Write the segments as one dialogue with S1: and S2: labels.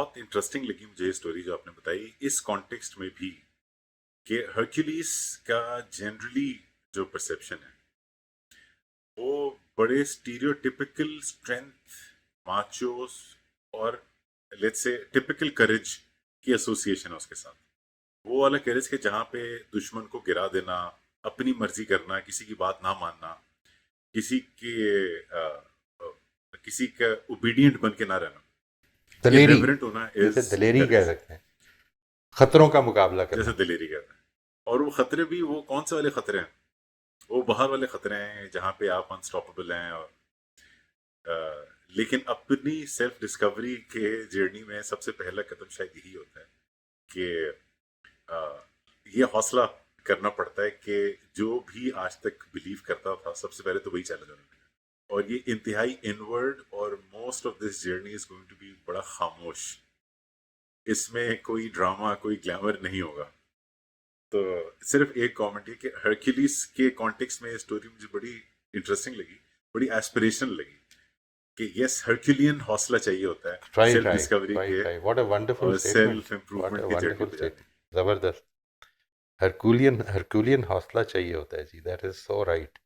S1: बहुत इंटरेस्टिंग लगी मुझे ये स्टोरी जो आपने बताई इस कॉन्टेक्स्ट में भी कि हर्क्यूलिस का जनरली जो परसेप्शन है वो बड़े स्टीरियोटिपिकल स्ट्रेंथ माचोस और लेट्स से टिपिकल करेज की एसोसिएशन है उसके साथ। वो वाला करेज के जहाँ पे दुश्मन को गिरा देना, अपनी मर्जी करना, किसी की बात ना मानना, किसी के किसी का ओबीडिएंट बन के ना रहना,
S2: दलेरी,
S1: इरेवरेंट होना
S2: जैसे
S1: इज
S2: दलेरी कह
S1: करेज।
S2: सकते हैं, खतरों का मुकाबला
S1: जैसे
S2: करना।
S1: दिलेरी करना है। और वो खतरे भी वो कौन से वाले खतरे हैं? वो बाहर वाले खतरे हैं जहाँ पे आप अनस्टॉपेबल हैं और अ, लेकिन अपनी सेल्फ डिस्कवरी के जर्नी में सबसे पहला कदम शायद यही होता है कि अ, ये हौसला करना पड़ता है कि जो भी आज तक बिलीव करता था सबसे पहले तो वही चैलेंज होना है। और ये इंतहाई इनवर्ड और most of this journey is going to be बड़ा खामोश। इसमें कोई ड्रामा कोई ग्लैमर नहीं होगा। तो सिर्फ एक कमेंट है कि हरक्यूलिस के कॉन्टेक्स्ट में ये स्टोरी मुझे बड़ी इंटरेस्टिंग लगी, बड़ी एस्पिरेशनल लगी कि यस हरक्यूलियन हौसला चाहिए होता है
S2: right,
S1: self
S2: right,
S1: discovery
S2: right,
S1: के
S2: राइट। व्हाट अ वंडरफुल
S1: और
S2: स्टेटमेंट,
S1: सेल्फ
S2: व्हाट
S1: इम्प्रूवमेंट
S2: अ
S1: की जर्नी
S2: वंडरफुल
S1: पे जाने
S2: स्टेटमेंट, जबरदस्त। हरकुलियन हरकुलियन हौसला चाहिए होता है जी, that is so right.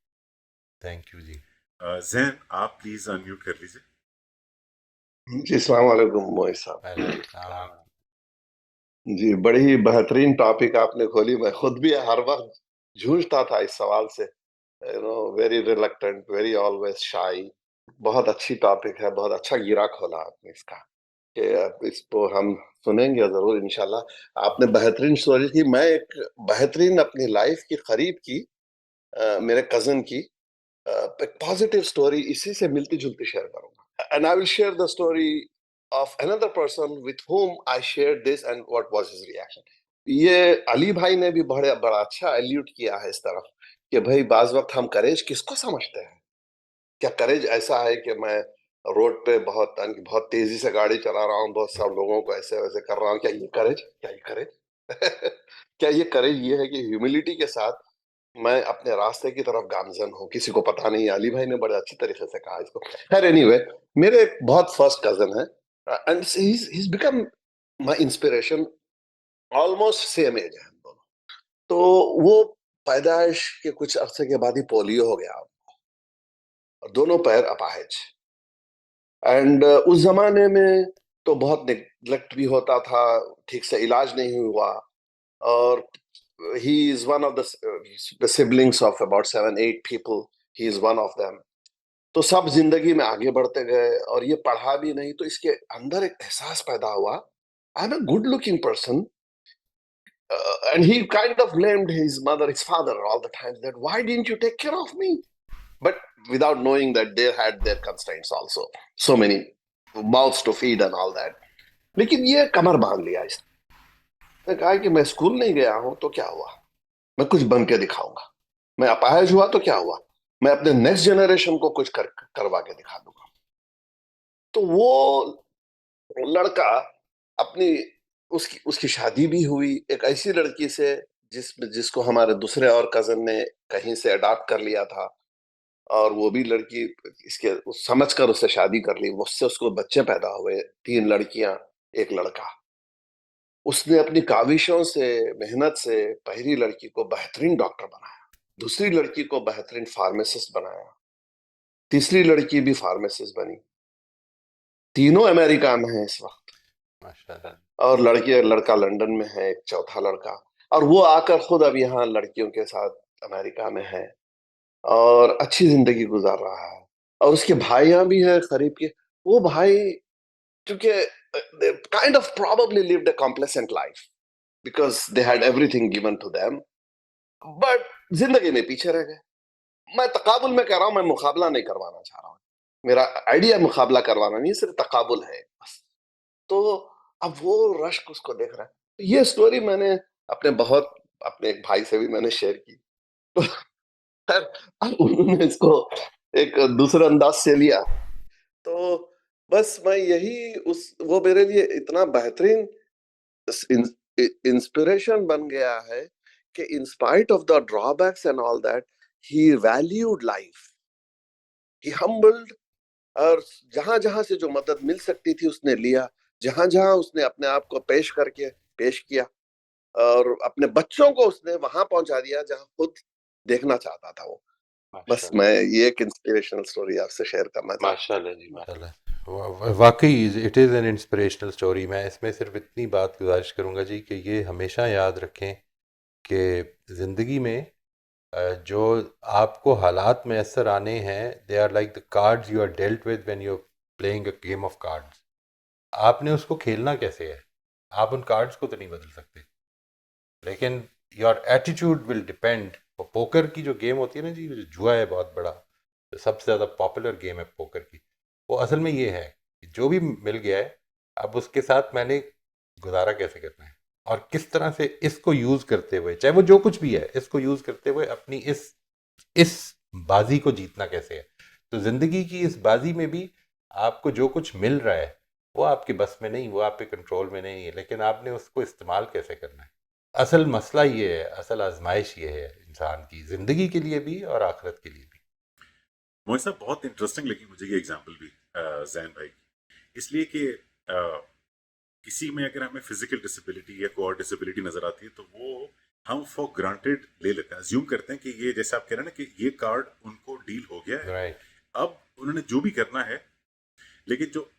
S2: Thank you जी।
S1: की। जैन आप प्लीज अनम्यूट कर लीजिए।
S3: जी अस्सलाम वालेकुम मोहित साहब।
S2: वालेकुम सलाम।
S3: जी बड़ी ही बेहतरीन टॉपिक आपने खोली। मैं खुद भी हर वक्त जूझता था इस सवाल से, वेरी रिलक्टेंट, वेरी ऑलवेज शाई। बहुत अच्छी टॉपिक है, बहुत अच्छा गिरा खोला आपने इसका कि अब इसको हम सुनेंगे जरूर इंशाल्लाह। आपने बेहतरीन स्टोरी की। मैं एक बेहतरीन अपनी लाइफ की करीब की मेरे कजन की एक पॉजिटिव स्टोरी इसी से मिलती जुलती शेयर करूंगा। And I will share the story of another person with whom I shared this and what was his reaction. ये अली भाई ने भी बड़ा बड़ा अच्छा एल्यूट किया है इस तरफ कि भाई बाज वक्त हम करेज किसको समझते हैं। क्या करेज ऐसा है कि मैं रोड पे बहुत तेजी से गाड़ी चला रहा हूँ, बहुत सारे लोगों को ऐसे वैसे कर रहा हूँ? क्या ये करेज? क्या ये करेज? क्या ये करेज ये है कि ह्यूमिलिटी के साथ मैं अपने रास्ते की तरफ गामजन हूँ? किसी को पता नहीं। अली भाई ने बड़े अच्छी तरीके से कहा इसको। खैर एनीवे, मेरे एक बहुत फर्स्ट कजन है and he's become my inspiration. Almost same age है हम दोनों। तो वो पैदाइश के कुछ अरसे के बाद ही पोलियो हो गया और दोनों पैर अपाहिज। एंड उस जमाने में तो बहुत नेग्लेक्ट भी होता था, ठीक से इलाज नहीं हुआ। और he is one of the siblings of about 7-8 people. He is one of them. तो सब जिंदगी में आगे बढ़ते गए और ये पढ़ा भी नहीं, तो इसके अंदर एक एहसास पैदा हुआ, I am a good looking person. And he kind of blamed his mother, his father all the time, that why didn't you take care of me? But without knowing that they had their constraints also, so many mouths to feed and all that. लेकिन ये कमर बांध लिया इसने, कहा कि मैं school नहीं गया हूं तो क्या हुआ, मैं कुछ बन के दिखाऊंगा। मैं अपाहिज हुआ तो क्या हुआ, मैं अपने नेक्स्ट जनरेशन को कुछ करवा के दिखा दूंगा। तो वो लड़का अपनी उसकी उसकी शादी भी हुई एक ऐसी लड़की से जिसको हमारे दूसरे और कजन ने कहीं से अडॉप्ट कर लिया था। और वो भी लड़की इसके समझ कर उससे शादी कर ली। उससे उसको बच्चे पैदा हुए, 3 लड़कियां, 1 लड़का। उसने अपनी काविशों से, मेहनत से पहली लड़की को बेहतरीन डॉक्टर बनाया, दूसरी लड़की को बेहतरीन फार्मासिस्ट बनाया, तीसरी लड़की भी फार्मासिस्ट बनी। तीनों अमेरिका में है इस वक्त।
S2: माशाल्लाह।
S3: और लड़का लंदन में है, एक चौथा लड़का। और वो आकर खुद अब यहाँ लड़कियों के साथ अमेरिका में है और अच्छी जिंदगी गुजार रहा है। और उसके भाइयां भी हैं करीब के। वो भाई क्योंकि they kind of probably lived a complacent life because they had everything given to them, but जिंदगी में पीछे रह गए। मैं तकाबुल में कह रहा हूं, मैं मुकाबला नहीं करवाना चाह रहा हूं। मेरा आइडिया मुकाबला करवाना नहीं, सिर्फ तकाबुल है बस। तो अब वो रश्क उसको देख रहा है। ये स्टोरी मैंने अपने एक भाई से भी मैंने शेयर की। तो खैर अब उन्होंने इसको एक दूसरे अंदाज से लिया। तो बस मैं यही उस वो मेरे लिए इतना बेहतरीन इंस्पिरेशन बन गया है कि in spite of the drawbacks and all that, he valued life, he humbled. और जहां जहां से जो मदद मिल सकती थी उसने लिया। जहां-जहां उसने अपने आप को पेश किया और अपने बच्चों को उसने वहां पहुंचा दिया जहां खुद देखना चाहता था वो। बस
S2: माशाल्लाह
S3: मैं ये एक इंस्पिरेशनल स्टोरी आपसे शेयर करना चाहता
S2: माशाल्लाह जी माशाल्लाह वाकई it is an inspirational story. मैं इसमें सिर्फ इतनी बात गुजारिश करूंगा जी कि ये हमेशा याद रखें कि ज़िंदगी में जो आपको हालात मैसर आने हैं they are like the cards you are dealt with when you are playing a game of cards. आपने उसको खेलना कैसे है, आप उन कार्ड्स को तो नहीं बदल सकते, लेकिन your attitude will depend. Poker की जो गेम होती है ना जी, जो जुआ है बहुत बड़ा, जो सबसे ज़्यादा पॉपुलर गेम है पोकर की, वो असल में ये है कि जो भी मिल गया है अब उसके साथ मैंने गुजारा कैसे करना है और किस तरह से इसको यूज़ करते हुए, चाहे वो जो कुछ भी है, इसको यूज़ करते हुए अपनी इस बाजी को जीतना कैसे है। तो ज़िंदगी की इस बाजी में भी आपको जो कुछ मिल रहा है वो आपके बस में नहीं, वो आपके कंट्रोल में नहीं है, लेकिन आपने उसको इस्तेमाल कैसे करना है। असल मसला ये है, असल आजमाइश ये है इंसान की, ज़िंदगी के लिए भी और आखिरत के लिए भी।
S1: मोहित साहब बहुत इंटरेस्टिंग लगी मुझे ये एग्जांपल भी जैन भाई, इसलिए कि किसी में अगर हमें फिजिकल डिसेबिलिटी या कोई और डिसेबिलिटी नजर आती है तो वो हम फॉर ग्रांटेड ले लेते हैं, अज्यूम करते हैं कि ये जैसे आप कह रहे हैं ना कि ये कार्ड उनको डील हो गया है,
S2: राइट
S1: अब उन्होंने जो भी करना है। लेकिन जो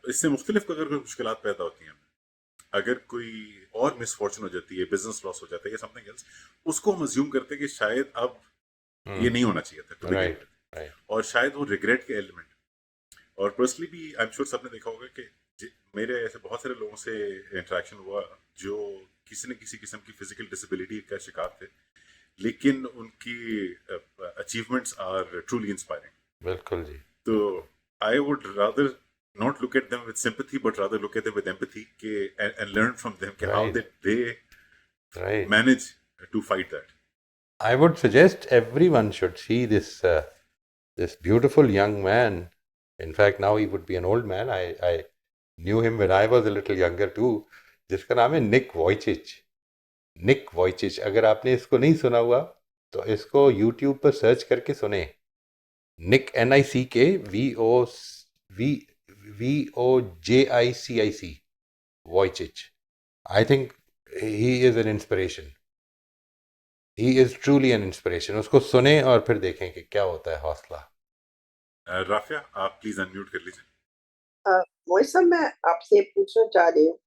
S1: इससे मुख्तलिफ अगर कोई मुश्किल पैदा होती हैं, अगर कोई और मिसफॉर्चून हो जाती है, बिजनेस लॉस हो जाता है या समथिंग एल्स, उसको हम अज्यूम करते हैं कि शायद अब ये नहीं होना चाहिए था to begin
S2: right
S1: with,
S2: right
S1: और शायद वो रिग्रेट के एलिमेंट। और पर्सनली भी आई एम श्योर सबने देखा होगा कि मेरे ऐसे बहुत सारे लोगों से इंटरेक्शन हुआ जो किसी न किसी किस्म की फिजिकल डिसेबिलिटी का शिकार थे, लेकिन उनकी अचीवमेंट्स आर ट्रूली इंस्पायरिंग।
S2: बिल्कुल जी।
S1: तो I would rather not look at them with sympathy but rather look at them with empathy and learn from them how
S2: right
S1: they
S2: right
S1: manage to fight that.
S2: I would suggest everyone should see this beautiful young man. In fact, now he would be an old man. I knew him when I was a little younger too. जिसका नाम है निक वॉइचिच। निक वॉइचिच, अगर आपने इसको नहीं सुना हुआ तो इसको यूट्यूब पर सर्च करके सुने। Nick NICK VOJICIC Vujicic. I think he is an inspiration, he is truly an inspiration. उसको सुने और फिर देखें कि क्या होता है हौसला।
S1: राफिया आप प्लीज अनम्यूट कर लीजिए।
S4: मोहित साहब, मैं आपसे पूछना चाह रही हूँ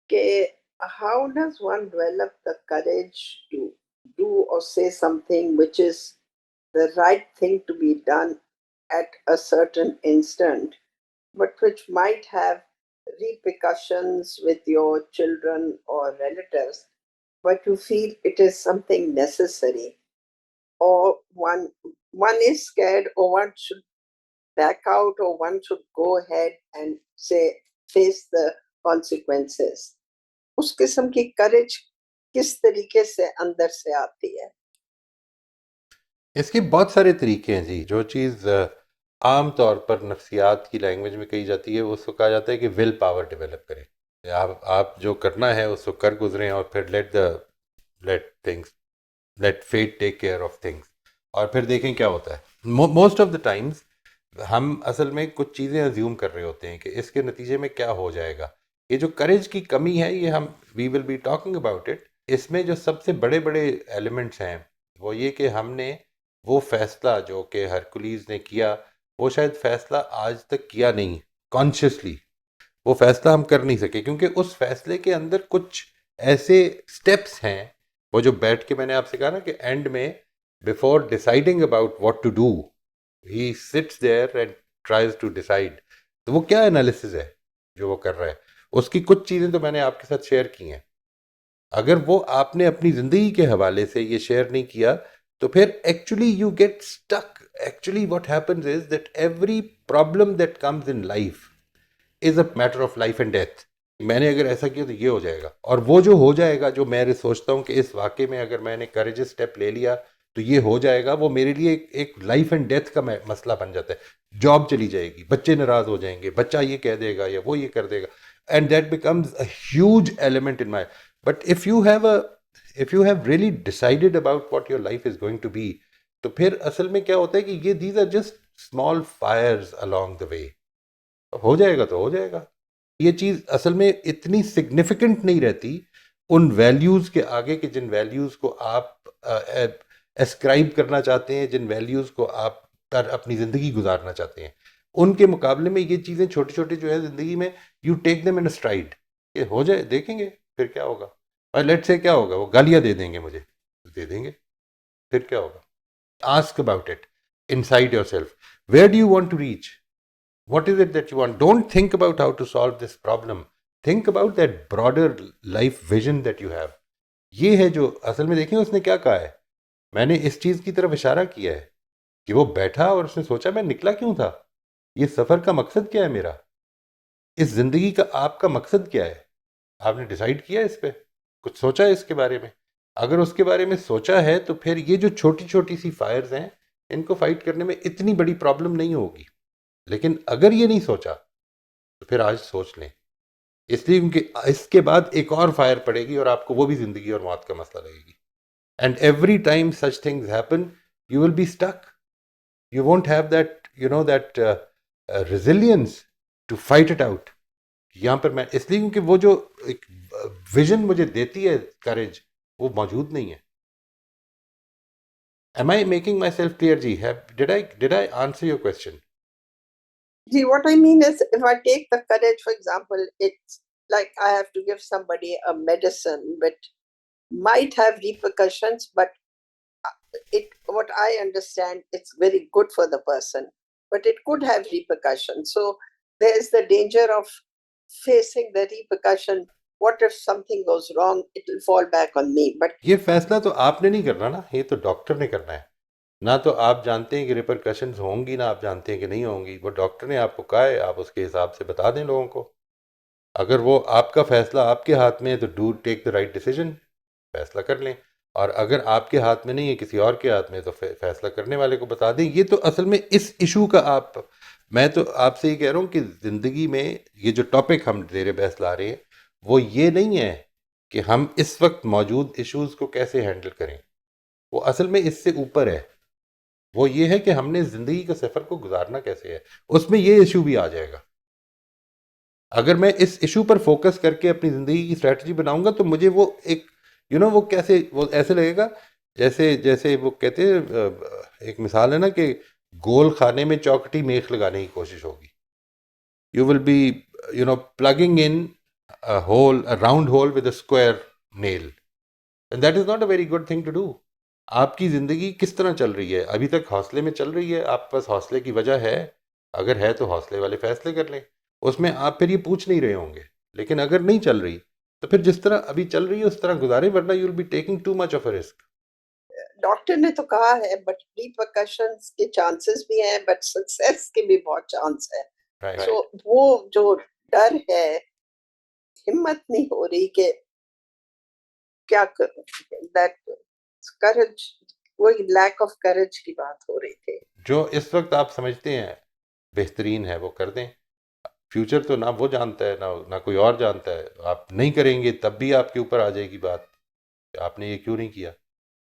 S4: कि how does one develop the courage to do or say something which is the right thing to be done at a certain instant, but which might have repercussions with your children or relatives, but you feel it is something necessary, or one is scared, or one should back out, or one should go ahead and say face the consequences. उस किस्म की करेज किस तरीके से अंदर से आती है?
S2: इसके बहुत सारे तरीके हैं जी। जो चीज़ आम तौर पर नफ्सियात की लैंग्वेज में कही जाती है, वो उसको कहा जाता है कि विल पावर डेवलप करें। आप जो करना है उसको कर गुजरें और फिर let fate take care of things, और फिर देखें क्या होता है। मोस्ट ऑफ द टाइम्स हम असल में कुछ चीज़ें अज्यूम कर रहे होते हैं कि इसके नतीजे में क्या हो जाएगा। ये जो करेज की कमी है, ये हम we will be talking about it. इसमें जो सबसे बड़े बड़े एलिमेंट्स हैं वो ये कि हमने वो फैसला जो कि हरकुलीज़ ने किया, वो शायद फैसला आज तक किया नहीं कॉन्शियसली, वो फैसला हम कर नहीं सके क्योंकि उस फैसले के अंदर कुछ ऐसे स्टेप्स हैं। वो जो बैठ के मैंने आपसे कहा ना कि एंड में before deciding about what to do he sits there and tries to decide. तो वो क्या एनालिसिस है जो वो कर रहा है, उसकी कुछ चीज़ें तो मैंने आपके साथ शेयर की हैं। अगर वो आपने अपनी ज़िंदगी के हवाले से ये शेयर नहीं किया तो फिर actually you get stuck. Actually what happens is that every problem that comes in life is a matter of life and death. मैंने अगर ऐसा किया तो ये हो जाएगा, और वो जो हो जाएगा, जो मैं सोचता हूँ कि इस वाक़े में अगर मैंने करेजियस स्टेप ले लिया तो ये हो जाएगा, वो मेरे लिए एक लाइफ एंड डेथ का मसला बन जाता है। जॉब चली जाएगी, बच्चे नाराज़ हो जाएंगे, बच्चा ये कह देगा या वो ये कर देगा, and that becomes a huge element in my. But if you have really decided about what your life is going to be, तो फिर असल में क्या होता है कि ये these are just small fires along the way. हो जाएगा तो हो जाएगा, ये चीज़ असल में इतनी सिग्निफिकेंट नहीं रहती उन वैल्यूज़ के आगे कि जिन वैल्यूज़ को आप एस्क्राइब करना चाहते हैं, जिन वैल्यूज़ को आप पर अपनी ज़िंदगी गुजारना चाहते हैं, उनके मुकाबले में ये चीज़ें छोटी छोटी जो है ज़िंदगी में, you take them in stride, ये हो जाए देखेंगे फिर क्या होगा। और लेट्स से क्या होगा, वो गालियाँ दे देंगे मुझे, दे देंगे, फिर क्या होगा। Ask about it inside yourself, where do you want to reach, what is it that you want. Don't think about how to solve this problem, think about that broader life vision that you have. ये है जो असल में, देखें उसने क्या कहा है, मैंने इस चीज़ की तरफ इशारा किया है कि वो बैठा और उसने सोचा मैं निकला क्यों था, ये सफ़र का मकसद क्या है, मेरा इस ज़िंदगी का आपका मकसद क्या है, आपने डिसाइड किया इस पर, कुछ सोचा है इसके बारे में। अगर उसके बारे में सोचा है तो फिर ये जो छोटी छोटी सी फायर्स हैं इनको फाइट करने में इतनी बड़ी प्रॉब्लम नहीं होगी। लेकिन अगर ये नहीं सोचा तो फिर आज सोच लें, इसलिए क्योंकि इसके बाद एक और फायर पड़ेगी और आपको वो भी ज़िंदगी और मौत का मसला लगेगी। And every time such things happen you will be stuck, you won't have that that resilience to fight it out. यहाँ पर मैं इसलिए क्योंकि वो जो एक विजन मुझे देती है करेज, वो मौजूद नहीं है। Am I making myself clear, ji? Did I answer your question?
S4: See, what I mean is, if I take the courage, for example, it's like I have to give somebody a medicine which might have repercussions, but what I understand, it's very good for the person, but it could have repercussions. So there is the danger of facing the repercussion. What if something goes wrong? It will fall back on me. But
S2: ये फैसला तो आपने नहीं करना ना, ये तो doctor ने करना है ना। तो आप जानते हैं कि रिपरकशंस होंगी ना, आप जानते हैं कि नहीं होंगी, वो डॉक्टर ने आपको कहा है, आप उसके हिसाब से बता दें लोगों को। अगर वो आपका फैसला आपके हाथ में है तो do take the right decision, फैसला कर लें। और अगर आपके हाथ में नहीं है, किसी और के हाथ में, तो फैसला करने वाले को बता दें। ये तो असल में इस इशू का मैं तो आपसे ये कह रहा हूँ कि ज़िंदगी में ये जो टॉपिक हम ज़ेरे बहस ला रहे हैं वो ये नहीं है कि हम इस वक्त मौजूद इश्यूज़ को कैसे हैंडल करें, वो असल में इससे ऊपर है। वो ये है कि हमने ज़िंदगी के सफ़र को गुजारना कैसे है, उसमें ये इशू भी आ जाएगा। अगर मैं इस इशू पर फोकस करके अपनी ज़िंदगी की स्ट्रैटेजी बनाऊंगा तो मुझे वो एक वो कैसे, वो ऐसे लगेगा जैसे जैसे वो कहते हैं, एक मिसाल है ना कि गोल खाने में चौकटी मेख लगाने की कोशिश होगी। You will be plugging in a round hole with a square nail, and that is not a very good thing to do. आपकी ज़िंदगी किस तरह चल रही है, अभी तक हौसले में चल रही है, आपके पास हौसले की वजह है, अगर है तो हौसले वाले फैसले कर लें, उसमें आप फिर ये पूछ नहीं रहे होंगे। लेकिन अगर नहीं चल रही तो फिर जिस तरह अभी चल रही है उस तरह गुजारे, वरना you will be taking too much of a risk.
S4: Doctor ने तो कहा है, बट रिपरकशंस के चांसेस भी हैं, बट सक्सेस के भी बहुत चांस है।
S2: राइट।
S4: सो वो जो डर है, हिम्मत नहीं हो रही कि क्या करूं, दैट करेज, वही लैक ऑफ करेज की बात हो रही थी।
S2: जो इस वक्त आप समझते हैं बेहतरीन है वो कर दें। फ्यूचर तो ना वो जानता है ना कोई और जानता है। आप नहीं करेंगे तब भी आपके ऊपर आ जाएगी बात कि आपने ये क्यों नहीं किया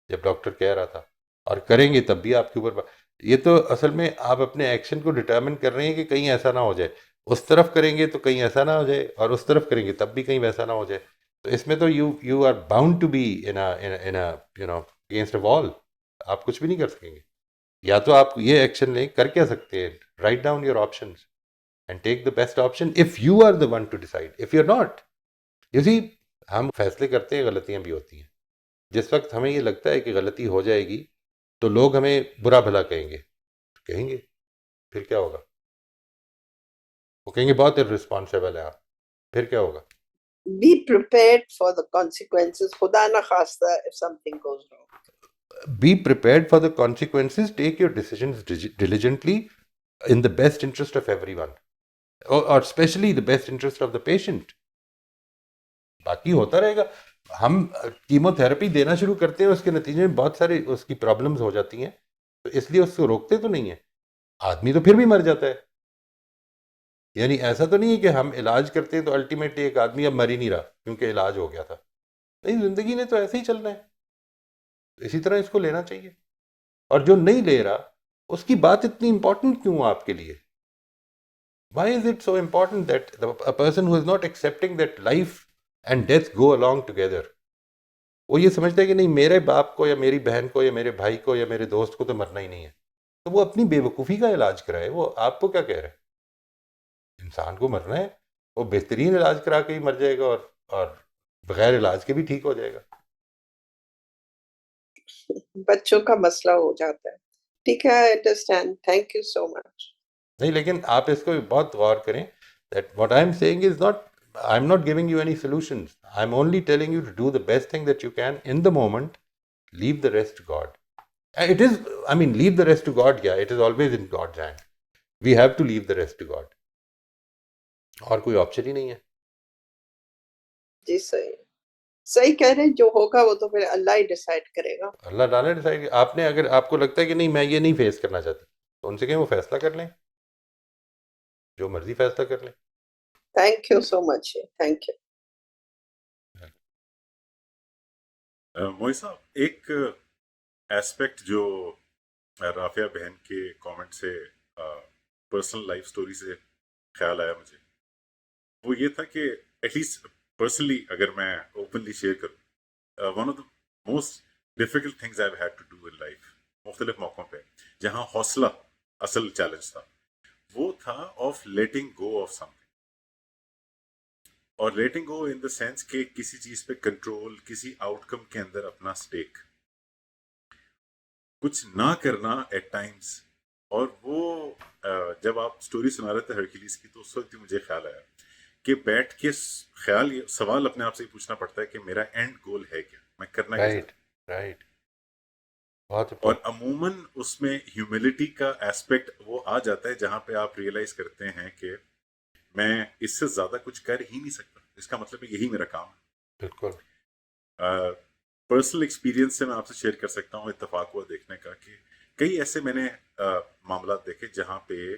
S2: जब डॉक्टर कह रहा था, और करेंगे तब भी आपके ऊपर ये तो असल में आप अपने एक्शन को डिटर्मिन कर रहे हैं कि कहीं ऐसा ना हो जाए, उस तरफ करेंगे तो कहीं ऐसा ना हो जाए, और उस तरफ करेंगे तब भी कहीं वैसा ना हो जाए। तो इसमें तो you are bound to be in against a wall. आप कुछ भी नहीं कर सकेंगे। या तो आप ये एक्शन लें, कर क्या सकते हैं, write down your options and take the best option if you are the one to decide. If you're not, you see, हम फैसले करते हैं, गलतियां भी होती हैं। जिस वक्त हमें ये लगता है कि गलती हो जाएगी तो लोग हमें बुरा भला कहेंगे, फिर क्या होगा, वो कहेंगे बहुत इररिस्पॉन्सिबल है आप, फिर क्या होगा।
S4: Be prepared for the consequences. खुदा ना खास्ता, if something goes wrong.
S2: Be prepared for the consequences. Take your decisions diligently in the best interest of everyone, or especially the best interest of the patient. बाकी होता रहेगा। हम chemotherapy देना शुरू करते हैं, उसके नतीजे में बहुत सारे उसकी प्रॉब्लम्स हो जाती हैं, तो इसलिए उसको रोकते तो नहीं है, आदमी तो फिर भी मर जाता है। यानी ऐसा तो नहीं है कि हम इलाज करते हैं तो अल्टीमेटली एक आदमी अब मर ही नहीं रहा क्योंकि इलाज हो गया था। नहीं, जिंदगी ने तो ऐसे ही चलना है, इसी तरह इसको लेना चाहिए। और जो नहीं ले रहा उसकी बात इतनी इंपॉर्टेंट क्यों आपके लिए? Why is it so important that a person who is not accepting that life and death go along together, वो ये समझता है कि नहीं मेरे बाप को या मेरी बहन को या मेरे भाई को या मेरे दोस्त को तो मरना ही नहीं है, तो वो अपनी बेवकूफ़ी का इलाज कराए। वो आपको क्या कह रहे हैं? इंसान को मरना है, वो बेहतरीन इलाज करा के ही मर जाएगा और बगैर इलाज के भी ठीक हो जाएगा।
S4: बच्चों का मसला हो जाता है। ठीक है, I understand, thank you so much.
S2: नहीं, लेकिन आप इसको बहुत गौर करें that what I am saying is not, I am not giving you any solutions. I am only telling you to do the best thing that you can in the moment. Leave the rest to God. It is, I mean, leave the rest to God. Yeah, it is always in God's hand. We have to leave the rest to God. और कोई option ही नहीं है।
S4: जी सही सही कह रहे हैं, जो होगा वो तो फिर अल्लाह ही डिसाइड करेगा।
S2: अल्लाह ताला डिसाइड, आपने अगर आपको लगता है कि नहीं मैं ये नहीं फेस करना चाहती, तो उनसे कहें वो फैसला कर लें, जो मर्जी फैसला कर लें।
S4: Thank you so much, thank you.
S1: Mohit साहब, एक एस्पेक्ट जो राफिया बहन के कमेंट से पर्सनल लाइफ स्टोरी से ख्याल आया मुझे, वो ये था कि एटलीस्ट पर्सनली अगर मैं ओपनली शेयर करूं, one of the most difficult things I have had to do in life, मुख्तलिफ मौक़ों पे जहां हौसला असल चैलेंज था, वो था of letting go of something. और लेटिंग गो इन द सेंस कि किसी चीज पे कंट्रोल, किसी आउटकम के अंदर अपना स्टेक, कुछ ना करना एट टाइम्स। और वो जब आप स्टोरी सुना रहे थे हरक्यूलिस की, तो उस वक्त मुझे ख्याल आया कि बैठ के सवाल अपने आप से पूछना पड़ता है कि मेरा एंड गोल है क्या, मैं करना क्या चाहता हूं।
S2: राइट, बहुत
S1: और अमूमन उसमें ह्यूमिलिटी का एस्पेक्ट वो आ जाता है जहां पे आप रियलाइज करते हैं कि मैं इससे ज्यादा कुछ कर ही नहीं सकता, इसका मतलब यही मेरा काम है।
S2: बिल्कुल।
S1: पर्सनल एक्सपीरियंस से मैं आपसे शेयर कर सकता हूँ, इत्तेफाक हुआ देखने का कि कई ऐसे मैंने मामला देखे जहां पे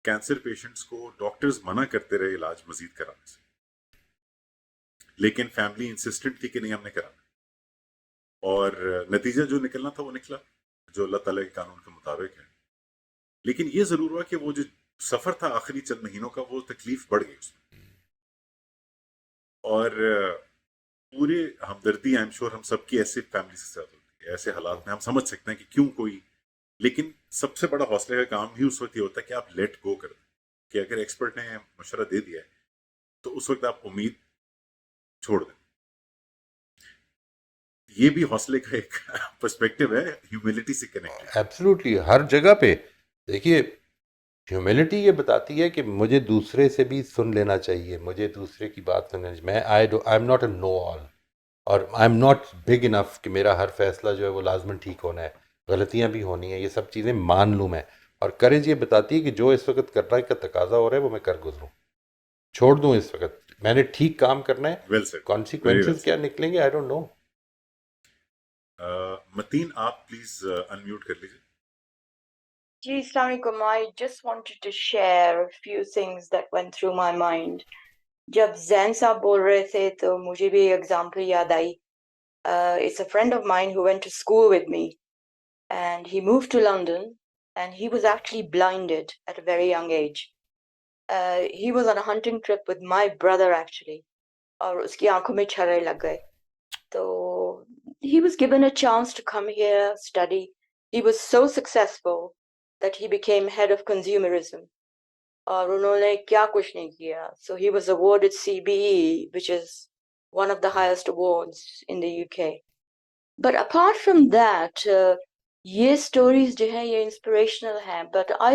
S1: कैंसर पेशेंट्स को डॉक्टर्स मना करते रहे इलाज मजीद कराने से, लेकिन फैमिली इंसिस्टेंट थी कि नहीं हमने कराना, और नतीजा जो निकलना था वो निकला, जो अल्लाह ताला के कानून के मुताबिक है। लेकिन ये जरूर हुआ कि वो जो सफर था आखिरी चंद महीनों का, वो तकलीफ बढ़ गई उसमें। और पूरे हमदर्दी आई एम श्योर हम सबकी ऐसे फैमिली के साथ होती है, ऐसे हालात में हम समझ सकते हैं कि क्यों कोई, लेकिन सबसे बड़ा हौसले का काम ही उस वक्त ये होता है कि आप लेट गो कर दें, कि अगर एक्सपर्ट ने मशवरा दे दिया है तो उस वक्त आप उम्मीद छोड़ दें। ये भी हौसले का एक पर्सपेक्टिव है, ह्यूमिलिटी से कनेक्टेड।
S2: एब्सोल्युटली, हर जगह पे देखिए ह्यूमिलिटी ये बताती है कि मुझे दूसरे से भी सुन लेना चाहिए, मुझे दूसरे की बात सुनना चाहिए। मैं I am not a know all, और I am not big enough कि मेरा हर फैसला जो है वो लाजमन ठीक होना है, गलतियां भी होनी है, ये सब चीज़ें मान लूँ मैं। और करेज ये बताती है कि जो इस वक्त करने का तकाजा हो रहा है वो मैं कर गुजरूँ, छोड़ दूँ इस वक्त, मैंने ठीक काम करना है।
S1: वेल सेड,
S2: कॉन्सिक्वेंसेस क्या निकलेंगे आई डोंट नो।
S1: मतीन आप प्लीज अनम्यूट कर लीजिए।
S5: Ji, Assalamualaikum. I just wanted to share a few things that went through my mind. जब जैन साहब बोल रहे थे तो मुझे भी एग्जाम्पल याद आई. It's a friend of mine who went to school with me, and he moved to London, and he was actually blinded at a very young age. He was on a hunting trip with my brother actually, और उसकी आंखों में छर्रे लग गए. तो he was given a chance to come here, study. He was so successful that he became head of consumerism. और उन्होंने क्या कुछ नहीं किया. So he was awarded CBE, which is one of the highest awards in the UK. But apart from that, ये stories जो हैं ये inspirational हैं. But I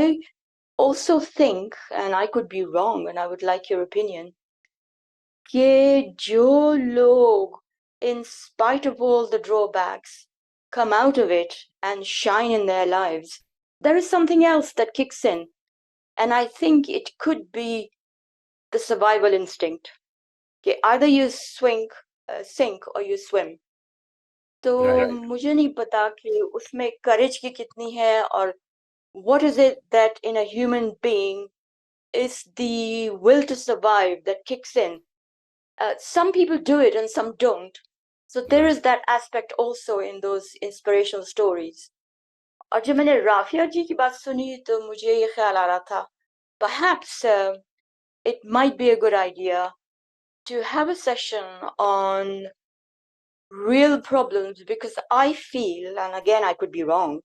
S5: also think, and I could be wrong, and I would like your opinion, कि जो लोग, in spite of all the drawbacks, come out of it and shine in their lives, there is something else that kicks in. And I think it could be the survival instinct. कि either you sink or you swim. तो मुझे नहीं पता कि उसमें courage की कितनी है, और what is it that in a human being is the will to survive that kicks in. Some people do it and some don't. So there is that aspect also in those inspirational stories. और जब मैंने राफिया जी की बात सुनी तो मुझे ये ख्याल आ रहा था perhaps it might be a good idea to have a session on real problems, because I feel, and again I could be wrong,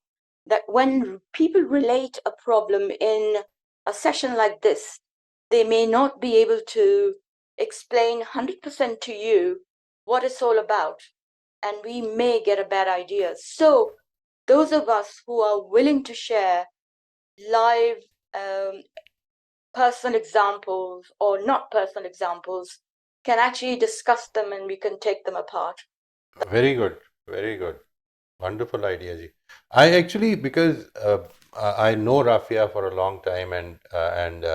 S5: that when people relate a problem in a session like this, they may not be able to explain 100% to you what it's all about, and we may get a bad idea. So those of us who are willing to share live personal examples or not personal examples can actually discuss them and we can take them apart.
S2: Very good, very good. Wonderful idea, ji. I actually, because I know Rafia for a long time, and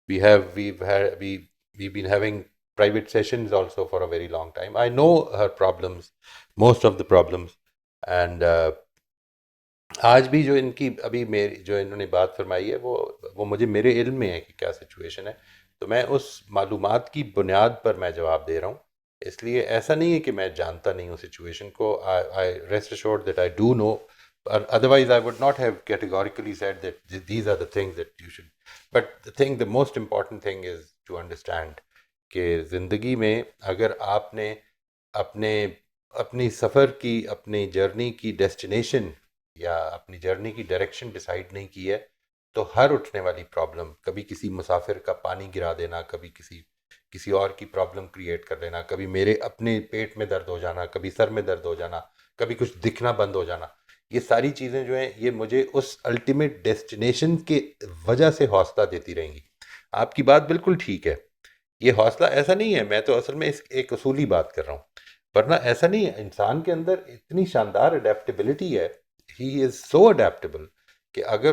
S2: we've been having private sessions also for a very long time. I know her problems, most of the problems, and आज भी जो इनकी अभी मेरी जो इन्होंने बात फरमाई है वो मुझे मेरे इल्म में है कि क्या सिचुएशन है, तो मैं उस मालूमात की बुनियाद पर मैं जवाब दे रहा हूँ। इसलिए ऐसा नहीं है कि मैं जानता नहीं हूँ सिचुएशन को। I rest assured that I do know, otherwise I would not have categorically said that these are the things that you should, but the most important thing is to understand कि ज़िंदगी में अगर आपने अपनी सफ़र की, अपनी journey की destination या अपनी जर्नी की डायरेक्शन डिसाइड नहीं की है, तो हर उठने वाली प्रॉब्लम, कभी किसी मुसाफिर का पानी गिरा देना, कभी किसी और की प्रॉब्लम क्रिएट कर लेना, कभी मेरे अपने पेट में दर्द हो जाना, कभी सर में दर्द हो जाना, कभी कुछ दिखना बंद हो जाना, ये सारी चीज़ें जो हैं ये मुझे उस अल्टीमेट डेस्टिनेशन के वजह से हौसला देती रहेंगी। आपकी बात बिल्कुल ठीक है, ये हौसला ऐसा नहीं है, मैं तो असल में एक उसूली बात कर रहा हूँ, वरना ऐसा नहीं है। इंसान के अंदर इतनी शानदार अडेप्टेबिलिटी है, ही इज़ सो अडेप्टेबल कि अगर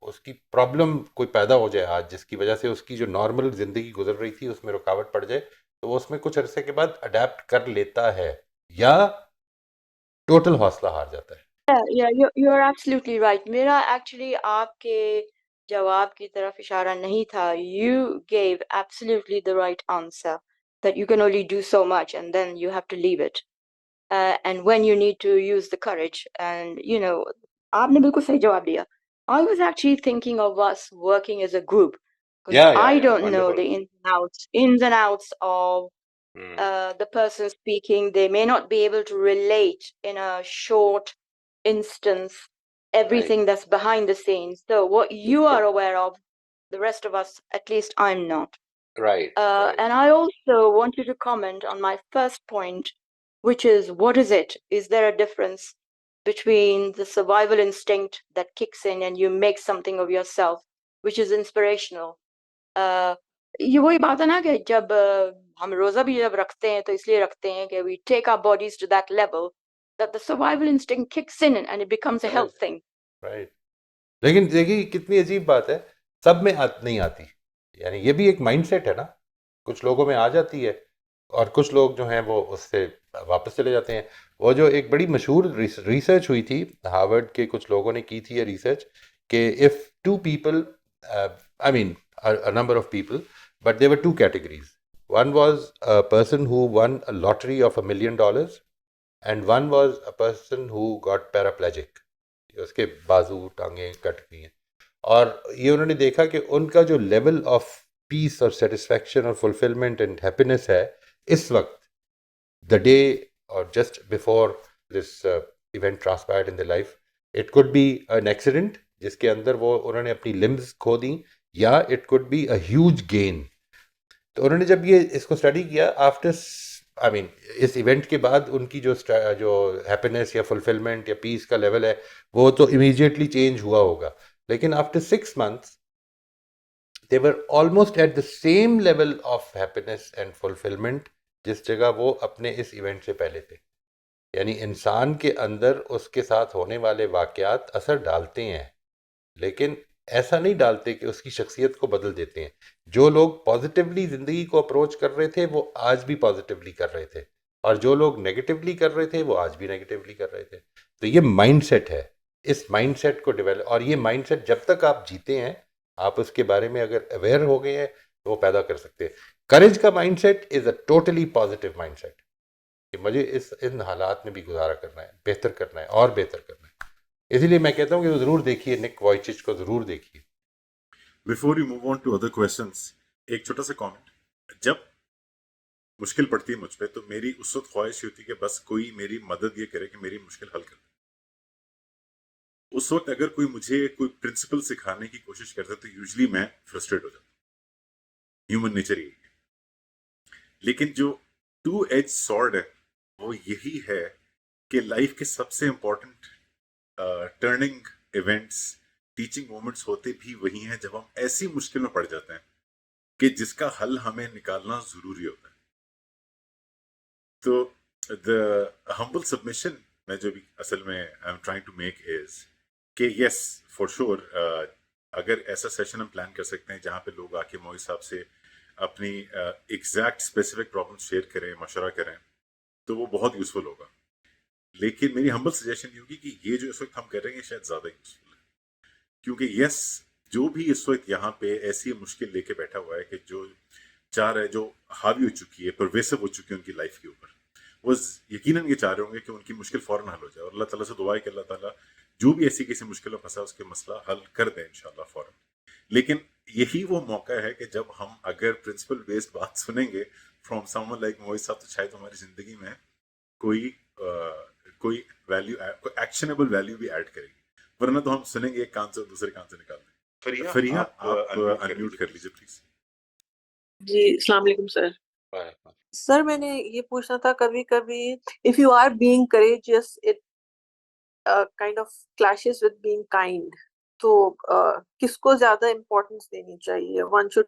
S2: उसकी प्रॉब्लम कोई पैदा हो जाए आज, जिसकी वजह से उसकी जो नॉर्मल ज़िंदगी गुजर रही थी उसमें रुकावट पड़ जाए, तो वो उसमें कुछ अरसे के बाद अडेप्ट कर लेता है या टोटल हौसला हार जाता है।
S5: Yeah, you're absolutely right. मेरा actually आपके जवाब की तरफ इशारा नहीं था. You gave absolutely the right answer, that you can only do so much and then you have to leave it. And when you need to use the courage, and आपने बिल्कुल सही जवाब दिया. I was actually thinking of us working as a group, because I don't know the ins and outs of the person speaking. They may not be able to relate in a short instance everything that's behind the scenes. So what you are aware of, the rest of us, at least I'm not.
S2: Right.
S5: And I also want you to comment on my first point, which is, what is it? Is there a difference between the survival instinct that kicks in and you make something of yourself, which is inspirational? ये वही बात है ना कि जब हम रोजा भी जब रखते हैं तो इसलिए रखते हैं कि we take our bodies to that level that the survival instinct kicks in and it becomes a health thing.
S2: Right. लेकिन देखिए कितनी अजीब बात है, सब में नहीं आती, यानी ये भी एक माइंडसेट है ना, कुछ लोगों में आ जाती है और कुछ लोग जो हैं वो उससे वापस चले जाते हैं। वो जो एक बड़ी मशहूर रिसर्च हुई थी, हार्वर्ड के कुछ लोगों ने की थी ये रिसर्च, कि if two people, I mean a number of people, but there were two categories. One was a person who won a lottery of $1 million, and one was a person who got paraplegic, उसके बाजू टांगें cut गई हैं, और ये उन्होंने देखा कि उनका जो लेवल ऑफ पीस और सेटिस्फैक्शन और फुलफिलमेंट एंड हैप्पीनेस है इस वक्त, द डे और just before this event transpired in the life, it could be an accident जिसके अंदर वो उन्होंने अपनी लिम्स खो दी, या it could be a huge gain. तो उन्होंने जब ये इसको स्टडी किया आफ्टर, आई मीन इस इवेंट के बाद, उनकी जो हैप्पीनेस या फुलफिलमेंट या पीस का लेवल है वो तो इमीडिएटली चेंज हुआ होगा, लेकिन after 6 months they were almost at the same level of happiness and fulfilment जिस जगह वो अपने इस इवेंट से पहले थे। यानी इंसान के अंदर उसके साथ होने वाले वाक़यात असर डालते हैं, लेकिन ऐसा नहीं डालते कि उसकी शख्सियत को बदल देते हैं। जो लोग पॉजिटिवली ज़िंदगी को अप्रोच कर रहे थे वो आज भी पॉजिटिवली कर रहे थे, और जो लोग नेगेटिवली कर रहे थे वो आज भी नेगेटिवली कर रहे थे। तो ये माइंडसेट है, इस माइंडसेट को डेवलप, और ये माइंडसेट जब तक आप जीते हैं, आप उसके बारे में अगर अवेयर हो गए हैं तो वो पैदा कर सकते हैं। करेज का mindset is a totally positive mindset कि मुझे इन हालात में भी गुजारा करना है, बेहतर करना है और बेहतर करना है। इसीलिए मैं कहता हूँ कि ज़रूर देखिए, निक वॉयचिच को ज़रूर देखिए।
S1: Before you move on to other questions, एक छोटा सा कमेंट। जब मुश्किल पड़ती है मुझ पे तो मेरी उस वक्त ख्वाहिश होती है कि बस कोई मेरी मदद ये करे कि मेरी मुश्किल हल कर दे। उस वक्त अगर कोई मुझे कोई प्रिंसिपल सिखाने की कोशिश करता है तो यूजली मैं फ्रस्ट्रेट हो जाता हूँ। ह्यूमन नेचर यही है। लेकिन जो टू एज सॉर्ड है वो यही है कि लाइफ के सबसे important turning events, teaching moments होते भी वही हैं जब हम ऐसी मुश्किल में पड़ जाते हैं कि जिसका हल हमें निकालना जरूरी होता है। तो द हम्बल सबमिशन मैं जो भी असल में I am trying to make is कि यस फॉर श्योर, अगर ऐसा सेशन हम प्लान कर सकते हैं जहाँ पे लोग आके मोई साहब से अपनी एग्जैक्ट स्पेसिफिक प्रॉब्लम शेयर करें, मशवरा करें, तो वो बहुत यूजफुल होगा। लेकिन मेरी हम्बल सजेशन ये होगी कि ये जो इस वक्त हम कर रहे हैं शायद ज़्यादा यूजफुल है, क्योंकि यस जो भी इस वक्त यहाँ पे ऐसी मुश्किल लेके बैठा हुआ है कि जो चाह रहे, जो हावी हो चुकी है, परवेसिव हो चुकी है उनकी लाइफ के ऊपर, वो यकीनन ये चाह रहे होंगे कि उनकी मुश्किल फौरन हल हो जाए। और अल्लाह ताला से दुआ है कि अल्लाह ताला जो भी ऐसी किसी मुश्किल में फंसा उसके मसला हल कर दे इंशाल्लाह फौरन। लेकिन यही वो मौका है कि जब हम अगर प्रिंसिपल बेस्ड बात सुनेंगे फ्रॉम समवन लाइक मोहित साहब, तो शायद हमारी जिंदगी में कोई कोई वैल्यू, कोई एक्शनेबल वैल्यू भी ऐड करेगी। वरना तो हम सुनेंगे एक कान से और दूसरे कान से निकाल दें। फरिया आप अनम्यूट कर लीजिए प्लीज।
S6: जी, अस्सलाम वालेकुम सर। सर मैंने ये पूछना था, कभी कभी if you are being courageous it kind of clashes with being kind, तो किसको ज्यादा इम्पोर्टेंस देनी चाहिए? वन शुड,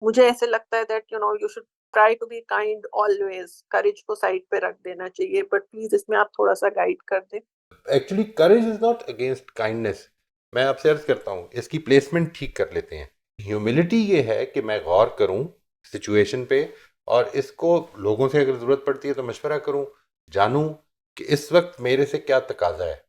S6: मुझे ऐसे लगता है that you should try to be kind always, courage को साइड पे रख देना चाहिए, बट प्लीज इसमें आप थोड़ा सा गाइड कर दें।
S2: Actually courage is not against kindness. मैं आपसे अर्ज करता हूँ, इसकी प्लेसमेंट ठीक कर लेते हैं। ह्यूमिलिटी ये है कि मैं गौर करूँ सिचुएशन पे, और इसको लोगों से अगर ज़रूरत पड़ती है तो मशवरा करूँ, जानूँ कि इस वक्त मेरे से क्या तकाजा है,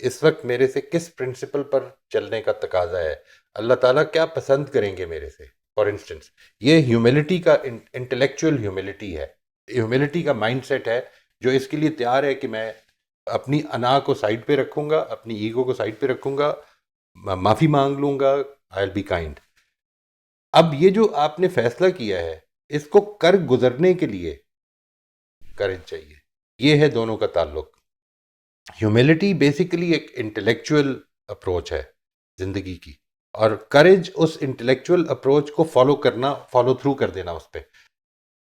S2: इस वक्त मेरे से किस प्रिंसिपल पर चलने का तकाजा है, अल्लाह ताला क्या पसंद करेंगे मेरे से। फॉर इंस्टेंस, ये ह्यूमिलिटी का इंटेलेक्चुअल ह्यूमिलिटी है, ह्यूमिलिटी का माइंडसेट है जो इसके लिए तैयार है कि मैं अपनी अना को साइड पे रखूंगा, अपनी ईगो को साइड पे रखूंगा, माफ़ी मांग लूंगा, आई विल बी काइंड। अब ये जो आपने फैसला किया है, इसको कर गुजरने के लिए करेज चाहिए। ये है दोनों का ताल्लुक। ह्यूमिलिटी बेसिकली एक इंटेलेक्चुअल अप्रोच है जिंदगी की, और करेज उस इंटेलेक्चुअल अप्रोच को फॉलो थ्रू कर देना उस पर।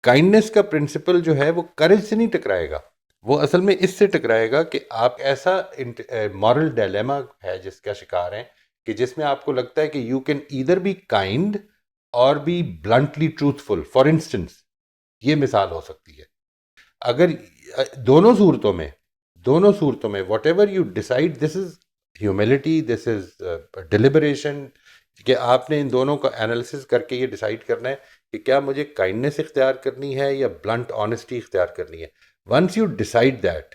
S2: काइंडनेस का प्रिंसिपल जो है वो करेज से नहीं टकराएगा, वो असल में इससे टकराएगा कि आप ऐसा मॉरल डायलेमा है जिसका शिकार हैं कि जिसमें आपको लगता है कि you can either be kind और be bluntly truthful. For instance, ये मिसाल हो सकती है, अगर दोनों सूरतों में whatever you decide, this is humility, this is deliberation, कि आपने इन दोनों का एनालिसिस करके ये डिसाइड करना है कि क्या मुझे काइंडनेस इख्तियार करनी है या ब्लंट ऑनेस्टी इख्तियार करनी है। वंस यू डिसाइड दैट,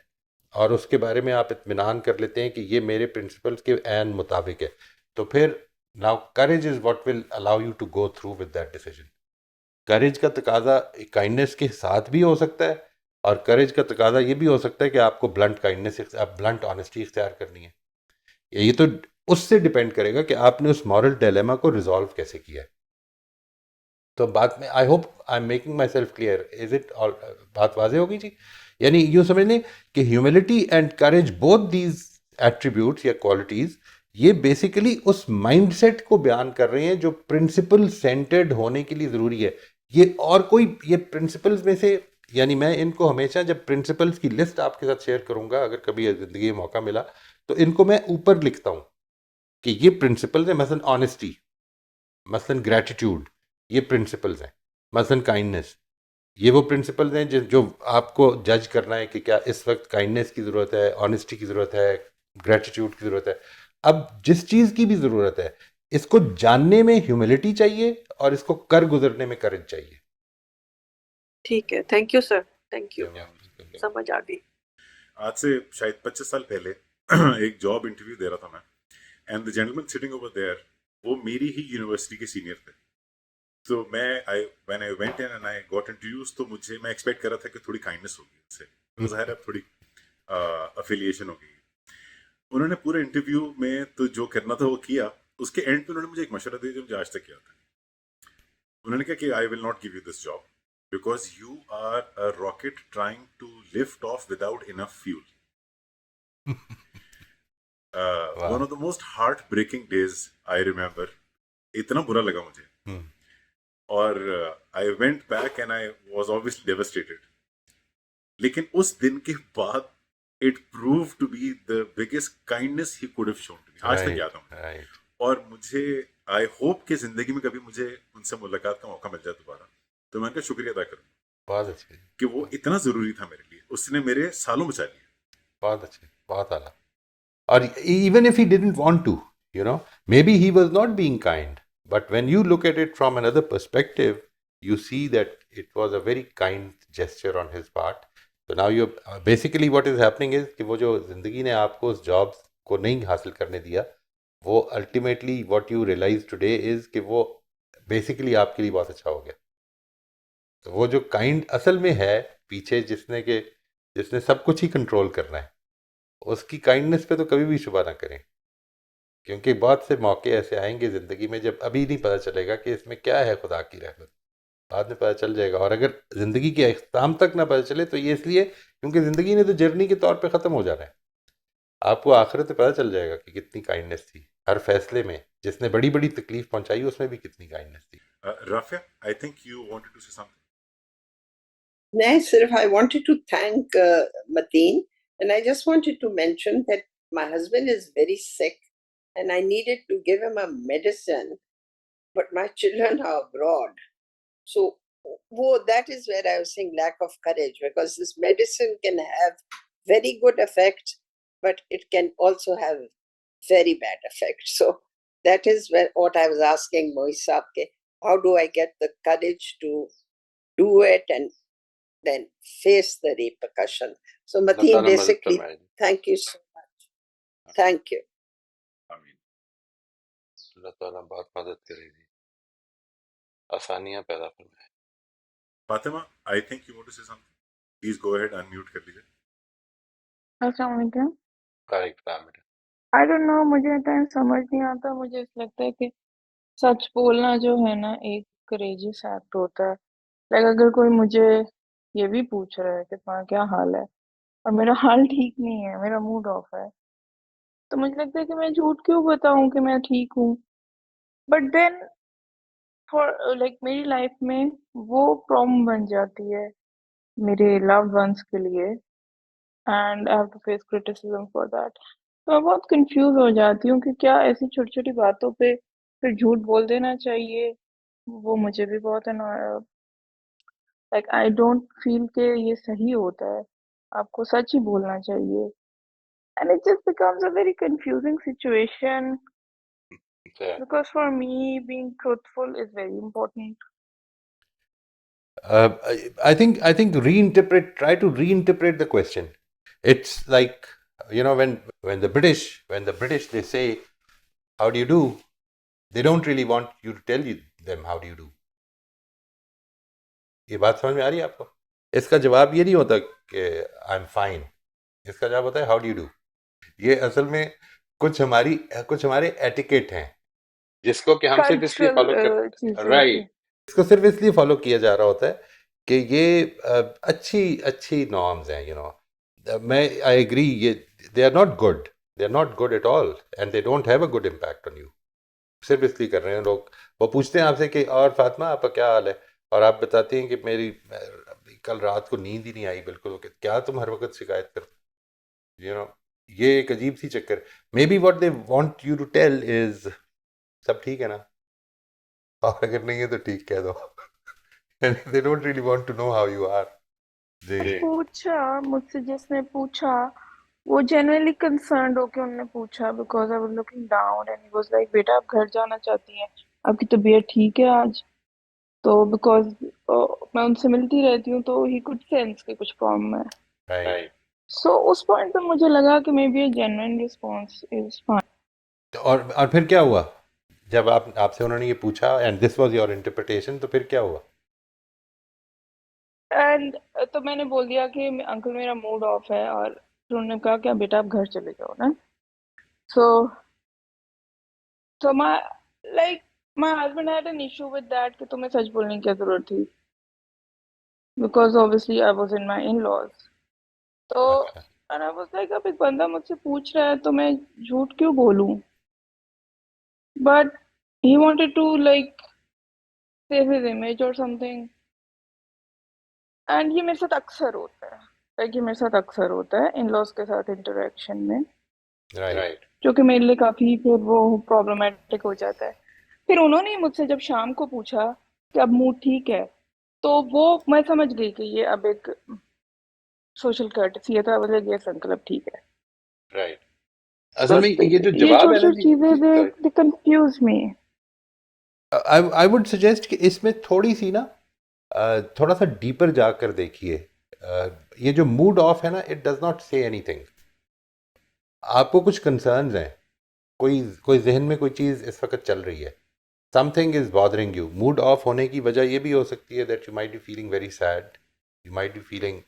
S2: और उसके बारे में आप इत्मीनान कर लेते हैं कि ये मेरे प्रिंसिपल्स के ऐन मुताबिक है, तो फिर now courage is what will allow you to go through with that decision. Courage का तकाजा काइंडनेस के साथ भी हो सकता है, और करेज का तकाजा ये भी हो सकता है कि आपको ब्लंट ऑनेस्टी इख्तियार करनी है। ये तो उससे डिपेंड करेगा कि आपने उस मॉरल डिलेमा को रिजॉल्व कैसे किया है। तो बात में, I hope I am making my self clear, is it all? बात वाजे होगी जी। यानी यूँ समझ लें कि humility and courage, both these attributes या क्वालिटीज़, ये बेसिकली उस माइंडसेट को बयान कर रहे हैं जो प्रिंसिपल सेंटर्ड होने के लिए ज़रूरी है। ये और कोई, ये प्रिंसिपल्स में से, यानी मैं इनको हमेशा जब प्रिंसिपल्स की लिस्ट आपके साथ शेयर करूंगा, अगर कभी ज़िंदगी में मौका मिला, तो इनको मैं ऊपर लिखता हूँ कि ये प्रिंसिपल्स हैं। मसलन ऑनेस्टी, मसलन ग्रैटिट्यूड, ये प्रिंसिपल्स हैं। मसलन काइंडनेस, ये वो प्रिंसिपल्स हैं जो आपको जज करना है कि क्या इस वक्त काइंडनेस की ज़रूरत है, ऑनेस्टी की ज़रूरत है, ग्रैटिट्यूड की ज़रूरत है। अब जिस चीज़ की भी ज़रूरत है, इसको जानने में ह्यूमिलिटी चाहिए और इसको कर गुजरने में करेज चाहिए।
S6: ठीक है, thank you sir, thank you, समझ आ गई।
S1: आज से शायद 25 साल पहले एक जॉब इंटरव्यू दे रहा था मैं, and the gentleman sitting over there, वो मेरी ही यूनिवर्सिटी के सीनियर थे। तो when I went in and I got introduced, तो मैं एक्सपेक्ट कर रहा था कि थोड़ी काइंडनेस होगी उससे, तो ज़ाहिर है थोड़ी अफिलिएशन होगी। उन्होंने पूरे इंटरव्यू में तो जो करना था वो किया, उसके एंड पे उन्होंने मुझे एक मशवरा दिया जो मुझे आज तक याद है. उन्होंने कहा कि I will not give you this job because you are a rocket trying to lift off without enough fuel. One of the most heartbreaking days I remember. इतना बुरा लगा मुझे. और I went back and I was obviously devastated. लेकिन उस दिन के बाद it prove to be the biggest kindness he could have shone to me. आज तक याद हूँ. और मुझे आई होप कि जिंदगी में कभी मुझे उनसे मुलाकात का मौका मिल जाए दोबारा तो मैं उनका शुक्रिया अदा करूँ.
S2: बहुत अच्छे.
S1: कि वो इतना जरूरी था मेरे लिए. उसने मेरे सालों बचा लिए.
S2: बहुत अच्छे, बहुत आला. और even if he didn't want to, you know, maybe he was not being kind, but when you look at it from another perspective, you see that it was a very kind gesture on his part. So now you basically what is happening is कि वो जो जिंदगी ने आपको उस job को नहीं हासिल करने दिया, वो ultimately what you realize today is कि वो basically आपके लिए बहुत अच्छा हो गया. तो वो जो काइंड असल में है पीछे जिसने सब कुछ ही कंट्रोल करना है, उसकी काइंडनेस पे तो कभी भी शुबा ना करें, क्योंकि बहुत से मौके ऐसे आएंगे ज़िंदगी में जब अभी नहीं पता चलेगा कि इसमें क्या है खुदा की रहमत. बाद में पता चल जाएगा. और अगर ज़िंदगी के अख्ताम तक ना पता चले तो ये इसलिए क्योंकि ज़िंदगी ने तो जर्नी के तौर पे ख़त्म हो जाना है. आपको आखिरत में पता चल जाएगा कि कितनी काइंडनेस थी हर फैसले में. जिसने बड़ी बड़ी तकलीफ पहुंचाई उसमें भी कितनी काइंडनेस थी.
S1: Rafia, I think you wanted to say something.
S4: नहीं, सिर्फ I wanted to thank Mateen, and I just wanted to mention that my husband is very sick and I needed to give him a medicine, but my children are abroad. So that is where I was saying lack of courage, because this medicine can have very good effect, but it can also have very bad effect. So that is what I was asking Moisab, how do I get the courage to do it and then face the repercussion. So Mateen, basically, thank you so much. Thank you.
S2: अल्लाह ताला बहुत मदद करेगी, आसानियां पैदा फरमाए.
S1: Fatima, I think you want to say something. Please go ahead, unmute कर लीजिए.
S7: अस्सलाम वालेकुम.
S2: करेक्ट.
S7: आई डोंट नो, मुझे टाइम समझ नहीं आता. मुझे ऐसा लगता है कि सच बोलना जो है ना एक करेजियस एक्ट होता है. लाइक अगर कोई मुझे ये भी पूछ रहा है कि तुम्हारा क्या हाल है और मेरा हाल ठीक नहीं है, मेरा मूड ऑफ है, तो मुझे लगता है कि मैं झूठ क्यों बताऊं कि मैं ठीक हूँ. बट देन फॉर लाइक मेरी लाइफ में वो प्रॉब्लम बन जाती है मेरे लव्ड वंस के लिए, and I have to face criticism for that. तो मैं बहुत कंफ्यूज हो जाती हूँ कि क्या ऐसी छोटी छोटी बातों पे फिर झूठ बोल देना चाहिए. वो मुझे भी बहुत लाइक आई डोंट फील कि ये सही होता है. आपको सच ही बोलना चाहिए. And it just becomes a very confusing situation because for me being truthful is very important.
S2: I think try to reinterpret the question. It's like, you know, when the British they say how do you do, they don't really want you to tell them how do you do. ये बात समझ में आ रही है आपको? इसका जवाब ये नहीं होता कि आई एम फाइन. इसका जवाब होता है हाउ डू यू डू. ये असल में कुछ हमारे एटिकेट हैं जिसको कि हम सिर्फ इसलिए फॉलो करते. राइट. इसको सिर्फ इसलिए फॉलो किया जा रहा होता है कि ये अच्छी नॉर्म्स हैं, यू नो. मैं आई एग्री, ये they are not good at all and they don't have a good impact on you. सिर्फ इसलिए कर रहे हैं लोग. वो पूछते हैं आपसे कि और फातिमा आपका क्या हाल है, और आप बताती हैं कि मेरी कल रात को नींद ही नहीं आई बिल्कुल. क्या तुम हर वक्त शिकायत करते, यू नो. ये एक अजीब सी चक्कर. Maybe what they want you to tell is सब ठीक है ना, और अगर नहीं है तो ठीक कह दो. They don't really want to know how you are.
S7: पूछा मुझसे, जिसने पूछा वो जेन्युइनली कंसर्न्ड होके उन्होंने पूछा, because I was looking down and he was like बेटा आप घर जाना चाहती हैं, आपकी तबीयत ठीक है आज. तो बिकॉज मैं उनसे मिलती रहती हूँ तो ही कुड सेंस कि कुछ प्रॉब्लम है.
S2: Right.
S7: सो उस पॉइंट पे मुझे लगा कि may be a genuine response is fine.
S2: और फिर क्या हुआ जब आपसे उन्होंने ये पूछा and this was your interpretation, तो फिर क्या हुआ?
S7: एंड तो मैंने बोल दिया कि अंकल मेरा मूड ऑफ है, और फिर उन्होंने कहा कि बेटा आप घर चले जाओ ना. सो So my husband had an issue with that कि तुम्हें सच बोलने की क्या जरूरत थी, because obviously I was in my in-laws. तो
S2: अच्छा
S7: and I was like, अब एक बंदा मुझसे पूछ रहा है तो मैं झूठ क्यों बोलूं? But he wanted to like save his image or something. And ये मेरे साथ अक्सर होता है, like ये मेरे साथ अक्सर होता है in-laws के साथ interaction में,
S2: राइट
S7: जो कि मेरे लिए काफी फिर वो प्रॉब्लमेटिक हो जाता है। फिर उन्होंने मुझसे जब शाम को पूछा कि अब मूड ठीक है, तो वो मैं समझ गई कि ये अब एक सोशल कर्टसी है, तो I was like yes uncle अब ठीक है।
S2: राइट असल में ये जो
S7: ये
S2: जवाब
S7: छोटी
S2: है ना
S7: छोटी चीजें they confuse me.
S2: I would suggest कि इसमें थोड़ी सी ना थोड़ा सा डीपर जाकर देखिए। ये जो मूड ऑफ है ना, it does not say anything. आपको कुछ कंसर्न्स हैं, कोई कोई जहन में कोई चीज़ इस वक्त चल रही है, something is bothering you. Mood off होने की वजह ये भी हो सकती है that you might be feeling very sad, you might be feeling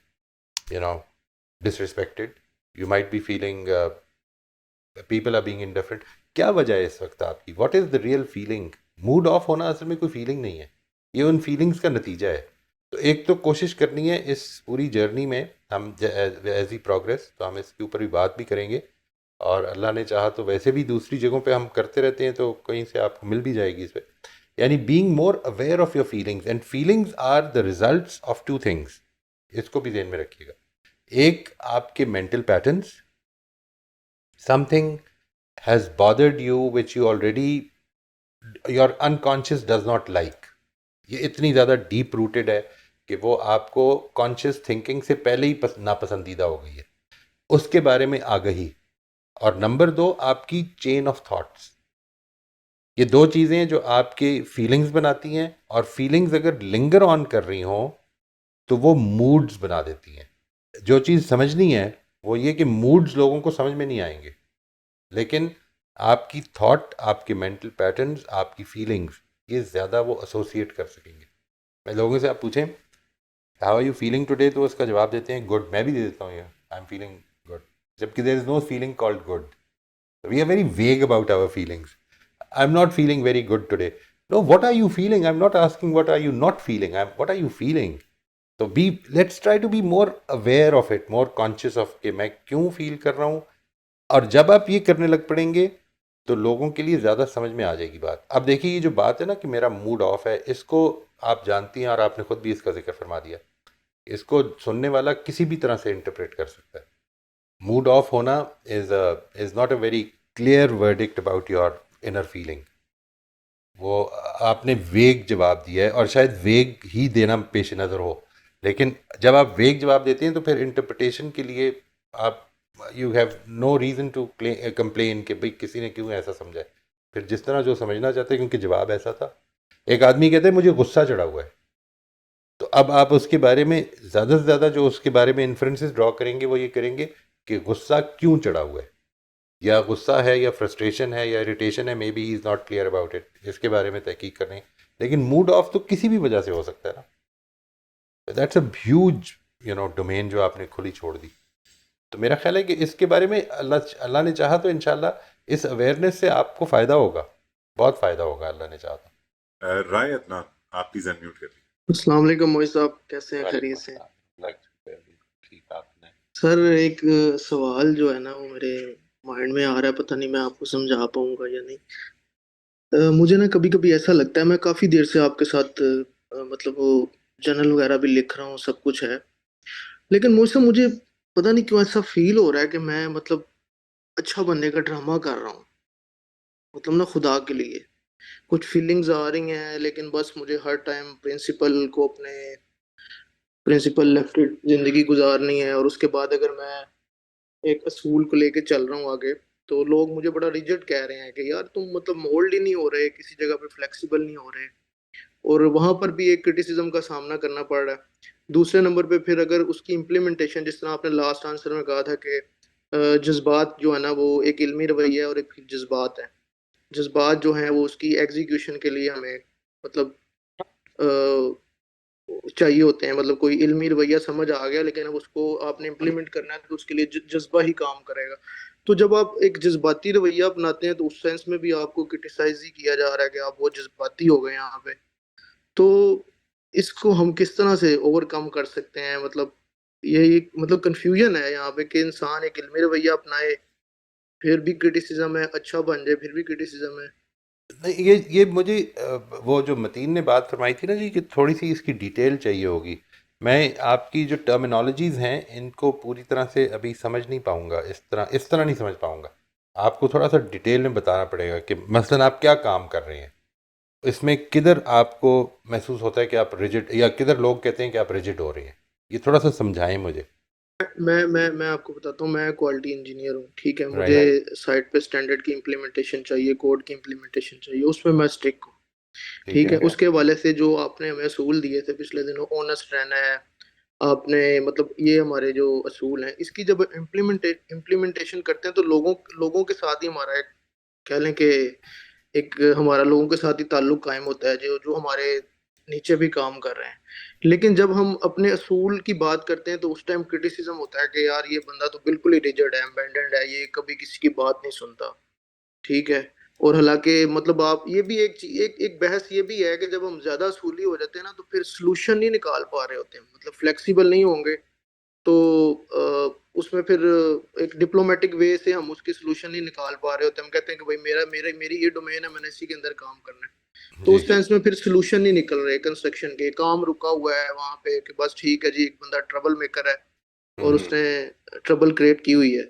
S2: you know disrespected, you might be feeling people are being indifferent. क्या वजह है इस वक्त आपकी? What is the real feeling? Mood off होना असल में कोई फीलिंग नहीं है, ये उन फीलिंग्स का नतीजा है। तो एक तो कोशिश करनी है इस पूरी जर्नी में, हम एज ही प्रोग्रेस, तो हम इसके ऊपर भी बात भी करेंगे, और अल्लाह ने चाहा तो वैसे भी दूसरी जगहों पे हम करते रहते हैं, तो कहीं से आपको मिल भी जाएगी इस पर। यानी being more aware of your feelings, and feelings are the results of two things. इसको भी ध्यान में रखिएगा। एक, आपके mental patterns, something has bothered you which you already your unconscious does not like. ये इतनी ज़्यादा डीप रूटेड है कि वो आपको कॉन्शियस थिंकिंग से पहले ही नापसंदीदा हो गई है, उसके बारे में आगही। और नंबर 2, आपकी चेन ऑफ थॉट्स। ये दो चीज़ें हैं जो आपके फीलिंग्स बनाती हैं, और फीलिंग्स अगर लिंगर ऑन कर रही हों तो वो मूड्स बना देती हैं। जो चीज़ समझनी है वो ये कि मूड्स लोगों को समझ में नहीं आएंगे, लेकिन आपकी थॉट, आपके मेंटल पैटर्न्स, आपकी फीलिंग्स, ये ज़्यादा वो एसोसिएट कर सकेंगे। मैं लोगों से आप पूछें how are you feeling today, तो उसका जवाब देते हैं गुड। मैं भी दे देता हूँ ये, आई एम फीलिंग गुड, जबकि there is no feeling called good. We are very vague about our feelings. I am not feeling very good today. No, what are you feeling? I am not asking what are you not feeling, I am what are you feeling. तो बी let's try to be more aware of it, more conscious of कि मैं क्यों feel कर रहा हूँ। और जब आप ये करने लग पड़ेंगे तो लोगों के लिए ज़्यादा समझ में आ जाएगी बात। अब देखिए, ये जो बात है ना कि मेरा मूड ऑफ है, इसको आप जानती हैं और आपने खुद भी इसका जिक्र फरमा दिया। इसको सुनने वाला किसी भी तरह से इंटरप्रेट कर सकता है। मूड ऑफ होना is not a very clear verdict about your inner feeling. वो आपने वेग जवाब दिया है, और शायद वेग ही देना पेश नज़र हो, लेकिन जब आप वेग जवाब देते हैं तो फिर इंटरप्रिटेशन के लिए आप you have no reason to complain कि भाई किसी ने क्यों ऐसा समझा है। फिर जिस तरह जो समझना चाहते हैं, क्योंकि जवाब ऐसा था। एक आदमी कहते हैं मुझे गुस्सा चढ़ा हुआ है, तो अब आप उसके बारे में ज़्यादा से ज़्यादा जो उसके बारे में इन्फ्रेंसेस ड्रॉ करेंगे वो ये करेंगे कि गुस्सा क्यों चढ़ा हुआ है, या गुस्सा है, या फ्रस्ट्रेशन है, या इरिटेशन है, may be he is not clear about it, इसके बारे में तहकीक कर रहे हैं। लेकिन मूड ऑफ तो किसी भी वजह से हो सकता है ना। दैट्स अ ह्यूज डोमेन जो आपने खुली छोड़ दी। तो मेरा ख्याल है कि इसके बारे में अल्लाह ने चाहा तो इंशाल्लाह इस अवेयरनेस से आपको फ़ायदा होगा, बहुत फ़ायदा होगा, अल्लाह ने चाहा तो।
S1: राय अदनान, आप प्लीज अनम्यूट कर लीजिए।
S8: अस्सलाम वालेकुम मोहित साहब, कैसे हैं? खैरियत से?
S2: ठीक आपने
S8: सर एक सवाल जो है ना वो मेरे माइंड में आ रहा है, पता नहीं मैं आपको समझा पाऊंगा या नहीं। मुझे ना कभी कभी ऐसा लगता है, मैं काफ़ी देर से आपके साथ मतलब वो जर्नल वगैरह भी लिख रहा हूँ, सब कुछ है, लेकिन मुझे पता नहीं क्यों ऐसा फील हो रहा है कि मैं मतलब अच्छा बनने का ड्रामा कर रहा हूँ, मतलब ना खुदा के लिए। कुछ फीलिंग्स आ रही हैं, लेकिन बस मुझे हर टाइम प्रिंसिपल लेफ्ट ज़िंदगी गुजारनी है, और उसके बाद अगर मैं एक असूल को लेके चल रहा हूँ आगे, तो लोग मुझे बड़ा रिजिड कह रहे हैं कि यार तुम मतलब मोल्ड ही नहीं हो रहे, किसी जगह पे फ्लेक्सिबल नहीं हो रहे, और वहां पर भी एक क्रिटिसिज्म का सामना करना पड़ रहा है। दूसरे नंबर पे फिर अगर उसकी इम्प्लीमेंटेशन, जिस तरह आपने लास्ट आंसर में कहा था कि जज्बात जो है ना वो एक इल्मी रवैया है और एक जज्बात है। जज्बात जो हैं वो उसकी एग्जीक्यूशन के लिए हमें मतलब चाहिए होते हैं, मतलब कोई इल्मी रवैया समझ आ गया, लेकिन अब उसको आपने इम्प्लीमेंट करना है तो उसके लिए जज्बा ही काम करेगा। तो जब आप एक जज्बाती रवैया अपनाते हैं तो उस सेंस में भी आपको क्रिटिसाइज ही किया जा रहा है कि आप बहुत जज्बाती हो गए यहाँ पे। तो इसको हम किस तरह से ओवरकम कर सकते हैं? मतलब ये एक मतलब कंफ्यूजन है यहाँ पे कि इंसान एक इल्मी रवैया अपनाए, फिर भी क्रिटिसिज्म है, अच्छा बन जाए फिर भी क्रिटिसिज्म है।
S2: नहीं, ये मुझे वो जो मतीन ने बात फरमाई थी ना जी कि थोड़ी सी इसकी डिटेल चाहिए होगी। मैं आपकी जो टर्मिनोलॉजीज़ हैं इनको पूरी तरह से अभी समझ नहीं पाऊंगा, इस तरह नहीं समझ पाऊंगा। आपको थोड़ा सा डिटेल में बताना पड़ेगा कि मसलन आप क्या काम कर रहे हैं, इसमें किधर आपको महसूस होता है कि आप रिजिड, या किधर लोग कहते हैं कि आप रिजिड हो रही हैं। ये थोड़ा सा समझाएं मुझे।
S8: मैं आपको बताता हूँ, मैं क्वालिटी इंजीनियर हूँ, ठीक है। मुझे
S2: राइट।
S8: साइट पे स्टैंडर्ड की इम्प्लीमेंटेशन चाहिए, कोड की इम्प्लीमेंटेशन चाहिए, उसमें मैं स्टिक हूँ,
S2: ठीक
S8: ठीक है।
S2: है।
S8: उसके हवाले से जो आपने हमें असूल दिए थे पिछले दिनों, ऑनेस्ट रहना है आपने, मतलब ये हमारे जो असूल हैं, इसकी जब इम्प्लीमेंटेशन करते हैं तो लोगों लोगों के साथ ही हमारा एक, कह लें कि एक हमारा लोगों के साथ ही ताल्लुक कायम होता है जो जो हमारे नीचे भी काम कर रहे हैं। लेकिन जब हम अपने असूल की बात करते हैं तो उस टाइम क्रिटिसिज्म होता है कि यार ये बंदा तो बिल्कुल ही रिजिड है, एम्बेंडेड है, ये कभी किसी की बात नहीं सुनता, ठीक है। और हालांकि मतलब आप ये भी एक बहस ये भी है कि जब हम ज्यादा असूली हो जाते हैं ना तो फिर सोल्यूशन नहीं निकाल पा रहे होते हैं, मतलब फ्लेक्सिबल नहीं होंगे तो उसमें फिर एक डिप्लोमेटिक वे से हम उसकी सोल्यूशन नहीं निकाल पा रहे होते। हम कहते हैं कि भाई मेरा मेरा मेरी ये डोमेन है, मैंने इसी के अंदर काम करना है। तो
S2: जी।
S8: उस सेंस में फिर सोल्यूशन नहीं निकल रहे, कंस्ट्रक्शन के काम रुका हुआ है वहां पे कि बस ठीक है जी, एक बंदा ट्रबल मेकर है और उसने ट्रबल क्रिएट की हुई है।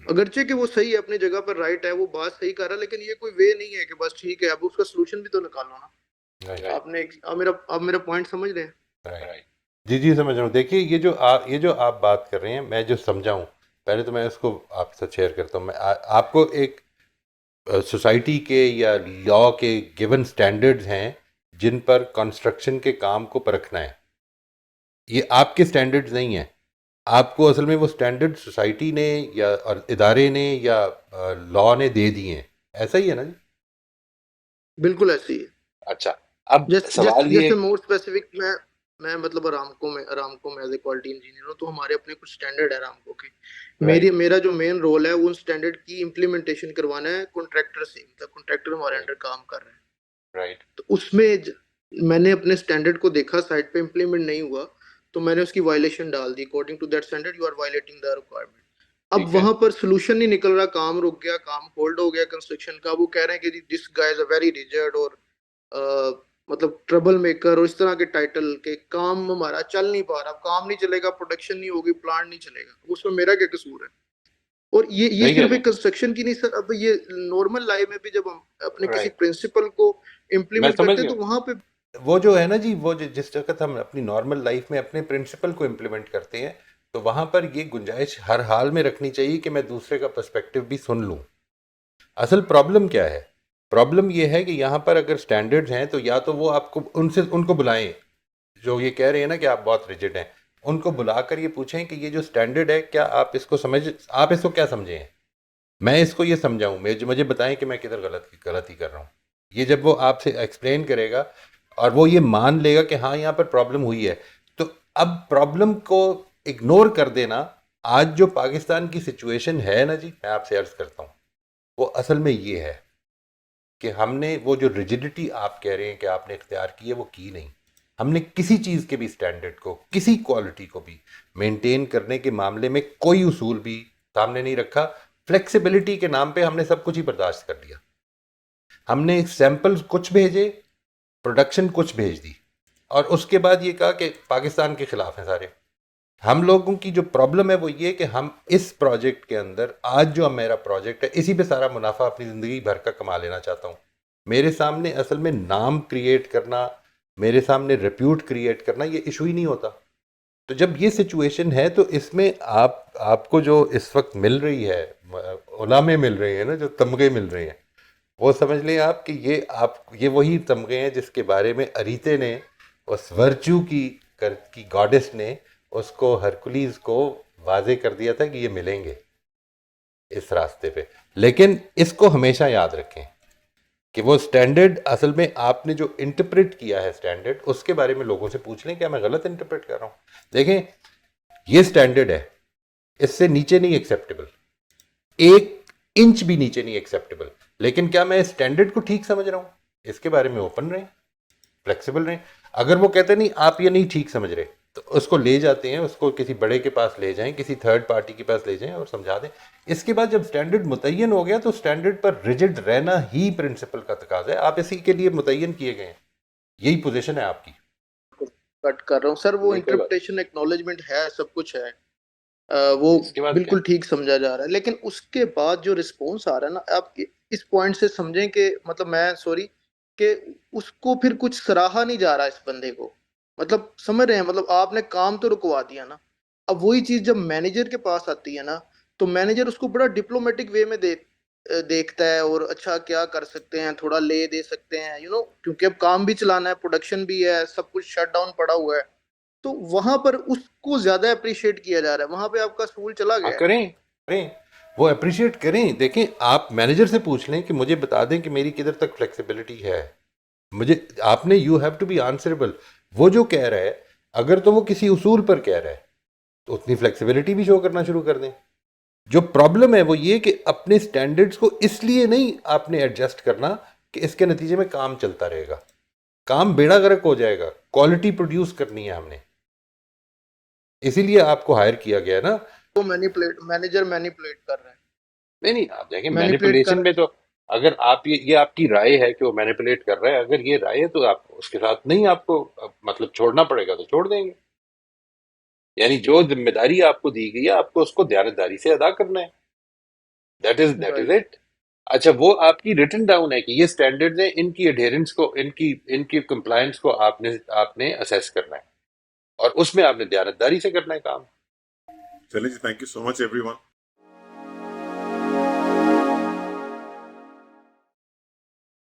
S8: अगरचे कि वो सही है, अपनी जगह पर राइट है, वो बात सही कर रहा है, लेकिन ये कोई वे नहीं है कि बस ठीक है अब उसका सोल्यूशन भी तो निकालो ना।
S2: राइट।
S8: आपने आप मेरा पॉइंट समझ रहे हैं?
S2: राइट। जी समझ रहा हूँ। देखिए ये जो आप बात कर रहे हैं, मैं जो समझा हूँ, पहले तो मैं उसको आपसे शेयर करता हूँ। मैं आपको एक सोसाइटी के या लॉ के गिवन स्टैंडर्ड्स हैं जिन पर कंस्ट्रक्शन के काम को परखना है। ये आपके स्टैंडर्ड्स नहीं हैं। आपको असल में वो स्टैंडर्ड सोसाइटी ने या और इदारे ने या लॉ ने दे दिए हैं। ऐसा ही है ना जी?
S8: बिल्कुल ऐसे ही है।
S9: अच्छा, अब
S8: जैसे
S9: सवाल ये
S8: जैसे मोर स्पेसिफिक मैं मतलब अरामको में एज ए क्वालिटी इंजीनियर हूँ, तो हमारे अपने कुछ स्टैंडर्ड है अरामको के। मेरा जो मेन रोल है वो उन स्टैंडर्ड की इम्प्लीमेंटेशन करवाना है कॉन्ट्रैक्टर से, मतलब कॉन्ट्रैक्टर हमारे अंडर काम कर रहे हैं।
S9: राइट।
S8: तो उसमें मैंने अपने स्टैंडर्ड को देखा, साइट पे इम्प्लीमेंट नहीं हुआ तो मैंने उसकी वायलेशन डाल दी, according to that standard you are violating the requirement. अब वहां पर सोल्यूशन नहीं निकल रहा, काम रुक गया, काम होल्ड हो गया कंस्ट्रक्शन का। वो कह रहे हैं कि this guy is a very rigid और मतलब ट्रबल मेकर और इस तरह के टाइटल के, काम हमारा चल नहीं पा रहा, काम नहीं चलेगा, प्रोडक्शन नहीं होगी, प्लांट नहीं चलेगा। उसमें मेरा क्या कसूर है? और ये सिर्फ एक कंस्ट्रक्शन की नहीं सर, अब ये नॉर्मल लाइफ में भी जब हम अपने किसी प्रिंसिपल को इम्प्लीमेंट करते हैं तो वहां पे
S2: वो जो है ना जी, वो जिस वक्त हम अपनी नॉर्मल लाइफ में अपने प्रिंसिपल को इम्प्लीमेंट करते हैं तो वहाँ पर ये गुंजाइश हर हाल में रखनी चाहिए कि मैं दूसरे का पर्सपेक्टिव भी सुन लूँ। असल प्रॉब्लम क्या है? प्रॉब्लम ये है कि यहाँ पर अगर स्टैंडर्ड्स हैं तो या तो वो आपको उनको बुलाएं जो ये कह रहे हैं ना कि आप बहुत रिजिड हैं, उनको बुलाकर ये पूछें कि ये जो स्टैंडर्ड है क्या आप इसको क्या समझे हैं, मैं इसको ये समझाऊँ, मुझे बताएं कि मैं किधर गलती कर रहा हूँ। ये जब वो आपसे एक्सप्लेन करेगा और वो ये मान लेगा कि हाँ यहाँ पर प्रॉब्लम हुई है, तो अब प्रॉब्लम को इग्नोर कर देना। आज जो पाकिस्तान की सिचुएशन है ना जी, मैं आपसे अर्ज करता हूँ, वो असल में ये है कि हमने वो जो रिजिडिटी आप कह रहे हैं कि आपने इख्तियार की है, वो की नहीं। हमने किसी चीज़ के भी स्टैंडर्ड को, किसी क्वालिटी को भी मेंटेन करने के मामले में कोई उसूल भी सामने नहीं रखा। फ्लेक्सिबिलिटी के नाम पे हमने सब कुछ ही बर्दाश्त कर लिया। हमने सैंपल्स कुछ भेजे, प्रोडक्शन कुछ भेज दी, और उसके बाद ये कहा कि पाकिस्तान के खिलाफ हैं सारे। हम लोगों की जो प्रॉब्लम है वो ये कि हम इस प्रोजेक्ट के अंदर, आज जो मेरा प्रोजेक्ट है, इसी पे सारा मुनाफा अपनी ज़िंदगी भर का कमा लेना चाहता हूँ। मेरे सामने असल में नाम क्रिएट करना, मेरे सामने रिप्यूट क्रिएट करना, ये इशू ही नहीं होता। तो जब ये सिचुएशन है तो इसमें आपको जो इस वक्त मिल रही है, उलामे मिल रहे हैं ना, जो तमगे मिल रहे हैं, वो समझ लें आप कि ये वही तमगे हैं जिसके बारे में अरीते ने, उस वर्च्यू की गॉडेस ने उसको, हरकुलीज को वाजे कर दिया था कि ये मिलेंगे इस रास्ते पे। लेकिन इसको हमेशा याद रखें कि वो स्टैंडर्ड असल में आपने जो इंटरप्रेट किया है स्टैंडर्ड, उसके बारे में लोगों से पूछ लें क्या मैं गलत इंटरप्रेट कर रहा हूँ। देखें, ये स्टैंडर्ड है, इससे नीचे नहीं एक्सेप्टेबल। एक इंच भी नीचे नहीं एक्सेप्टेबल। लेकिन क्या मैं स्टैंडर्ड को ठीक समझ रहा हूँ? इसके बारे में ओपन रहें, फ्लेक्सिबल रहें। अगर वो कहते नहीं आप ये नहीं ठीक समझ रहे, तो उसको ले जाते हैं, उसको किसी बड़े के पास ले जाएं, किसी थर्ड पार्टी के पास ले जाएं और समझा दें। इसके बाद जब स्टैंडर्ड मुतय्यन हो गया तो स्टैंडर्ड पर रिजिड रहना ही प्रिंसिपल का तकाजा है। आप इसी के लिए मुतय्यन किए गए हैं, यही पोजीशन है आपकी।
S8: कट कर रहा हूँ सर, वो इंटरप्रिटेशन एक्नॉलेजमेंट है, सब कुछ है, वो बिल्कुल ठीक समझा जा रहा है, लेकिन उसके बाद जो रिस्पॉन्स आ रहा है ना, आप इस पॉइंट से समझें कि मतलब मैं सॉरी कि उसको फिर कुछ सराहा नहीं जा रहा इस बंदे को, मतलब समझ रहे हैं, मतलब आपने काम तो रुकवा दिया ना। अब वही चीज जब मैनेजर के पास आती है ना, तो मैनेजर उसको बड़ा डिप्लोमेटिक वे में देखता है, और अच्छा क्या कर सकते हैं, थोड़ा ले दे सकते हैं, क्योंकि अब काम भी चलाना है, प्रोडक्शन भी है, सब कुछ शट डाउन पड़ा हुआ है, तो वहां पर उसको ज्यादा अप्रिशिएट किया जा रहा है, वहां पे आपका सूल चला गया है।
S2: करें करें, वो अप्रिशिएट करें। देखें, आप मैनेजर से पूछ लें कि मुझे बता दें कि मेरी किधर तक फ्लेक्सिबिलिटी है। मुझे आपने you have to be answerable. वो जो कह रहा है, अगर तो वो किसी उसूल पर कह रहा है तो उतनी फ्लेक्सिबिलिटी भी शो करना शुरू कर दें। जो प्रॉब्लम है वो ये कि अपने स्टैंडर्ड्स को इसलिए नहीं आपने एडजस्ट करना कि इसके नतीजे में काम चलता रहेगा, काम बेड़ा गर्क हो जाएगा। क्वालिटी प्रोड्यूस करनी है हमने, इसीलिए आपको हायर किया गया ना।
S8: तो मैनेजर मैनिपुलेट कर रहा है।
S2: नहीं, आप देखें
S8: Manipulate
S2: मैनिपुलेशन में तो अगर आप ये आपकी राय है कि वो मैनिपुलेट कर रहा है, अगर ये राय है तो आप उसके साथ नहीं, आपको मतलब छोड़ना पड़ेगा तो छोड़ देंगे। यानी जो जिम्मेदारी आपको दी गई है आपको उसको दयानतदारी से अदा करना है। That is it. अच्छा, वो आपकी रिटन डाउन है कि ये स्टैंडर्ड्स हैं, इनकी एडहेरेंस को, इनकी कंप्लायंस को आपने असेस करना है और उसमें आपने दयानतदारी से करना है काम।
S1: चलिए जी, thank you so much everyone.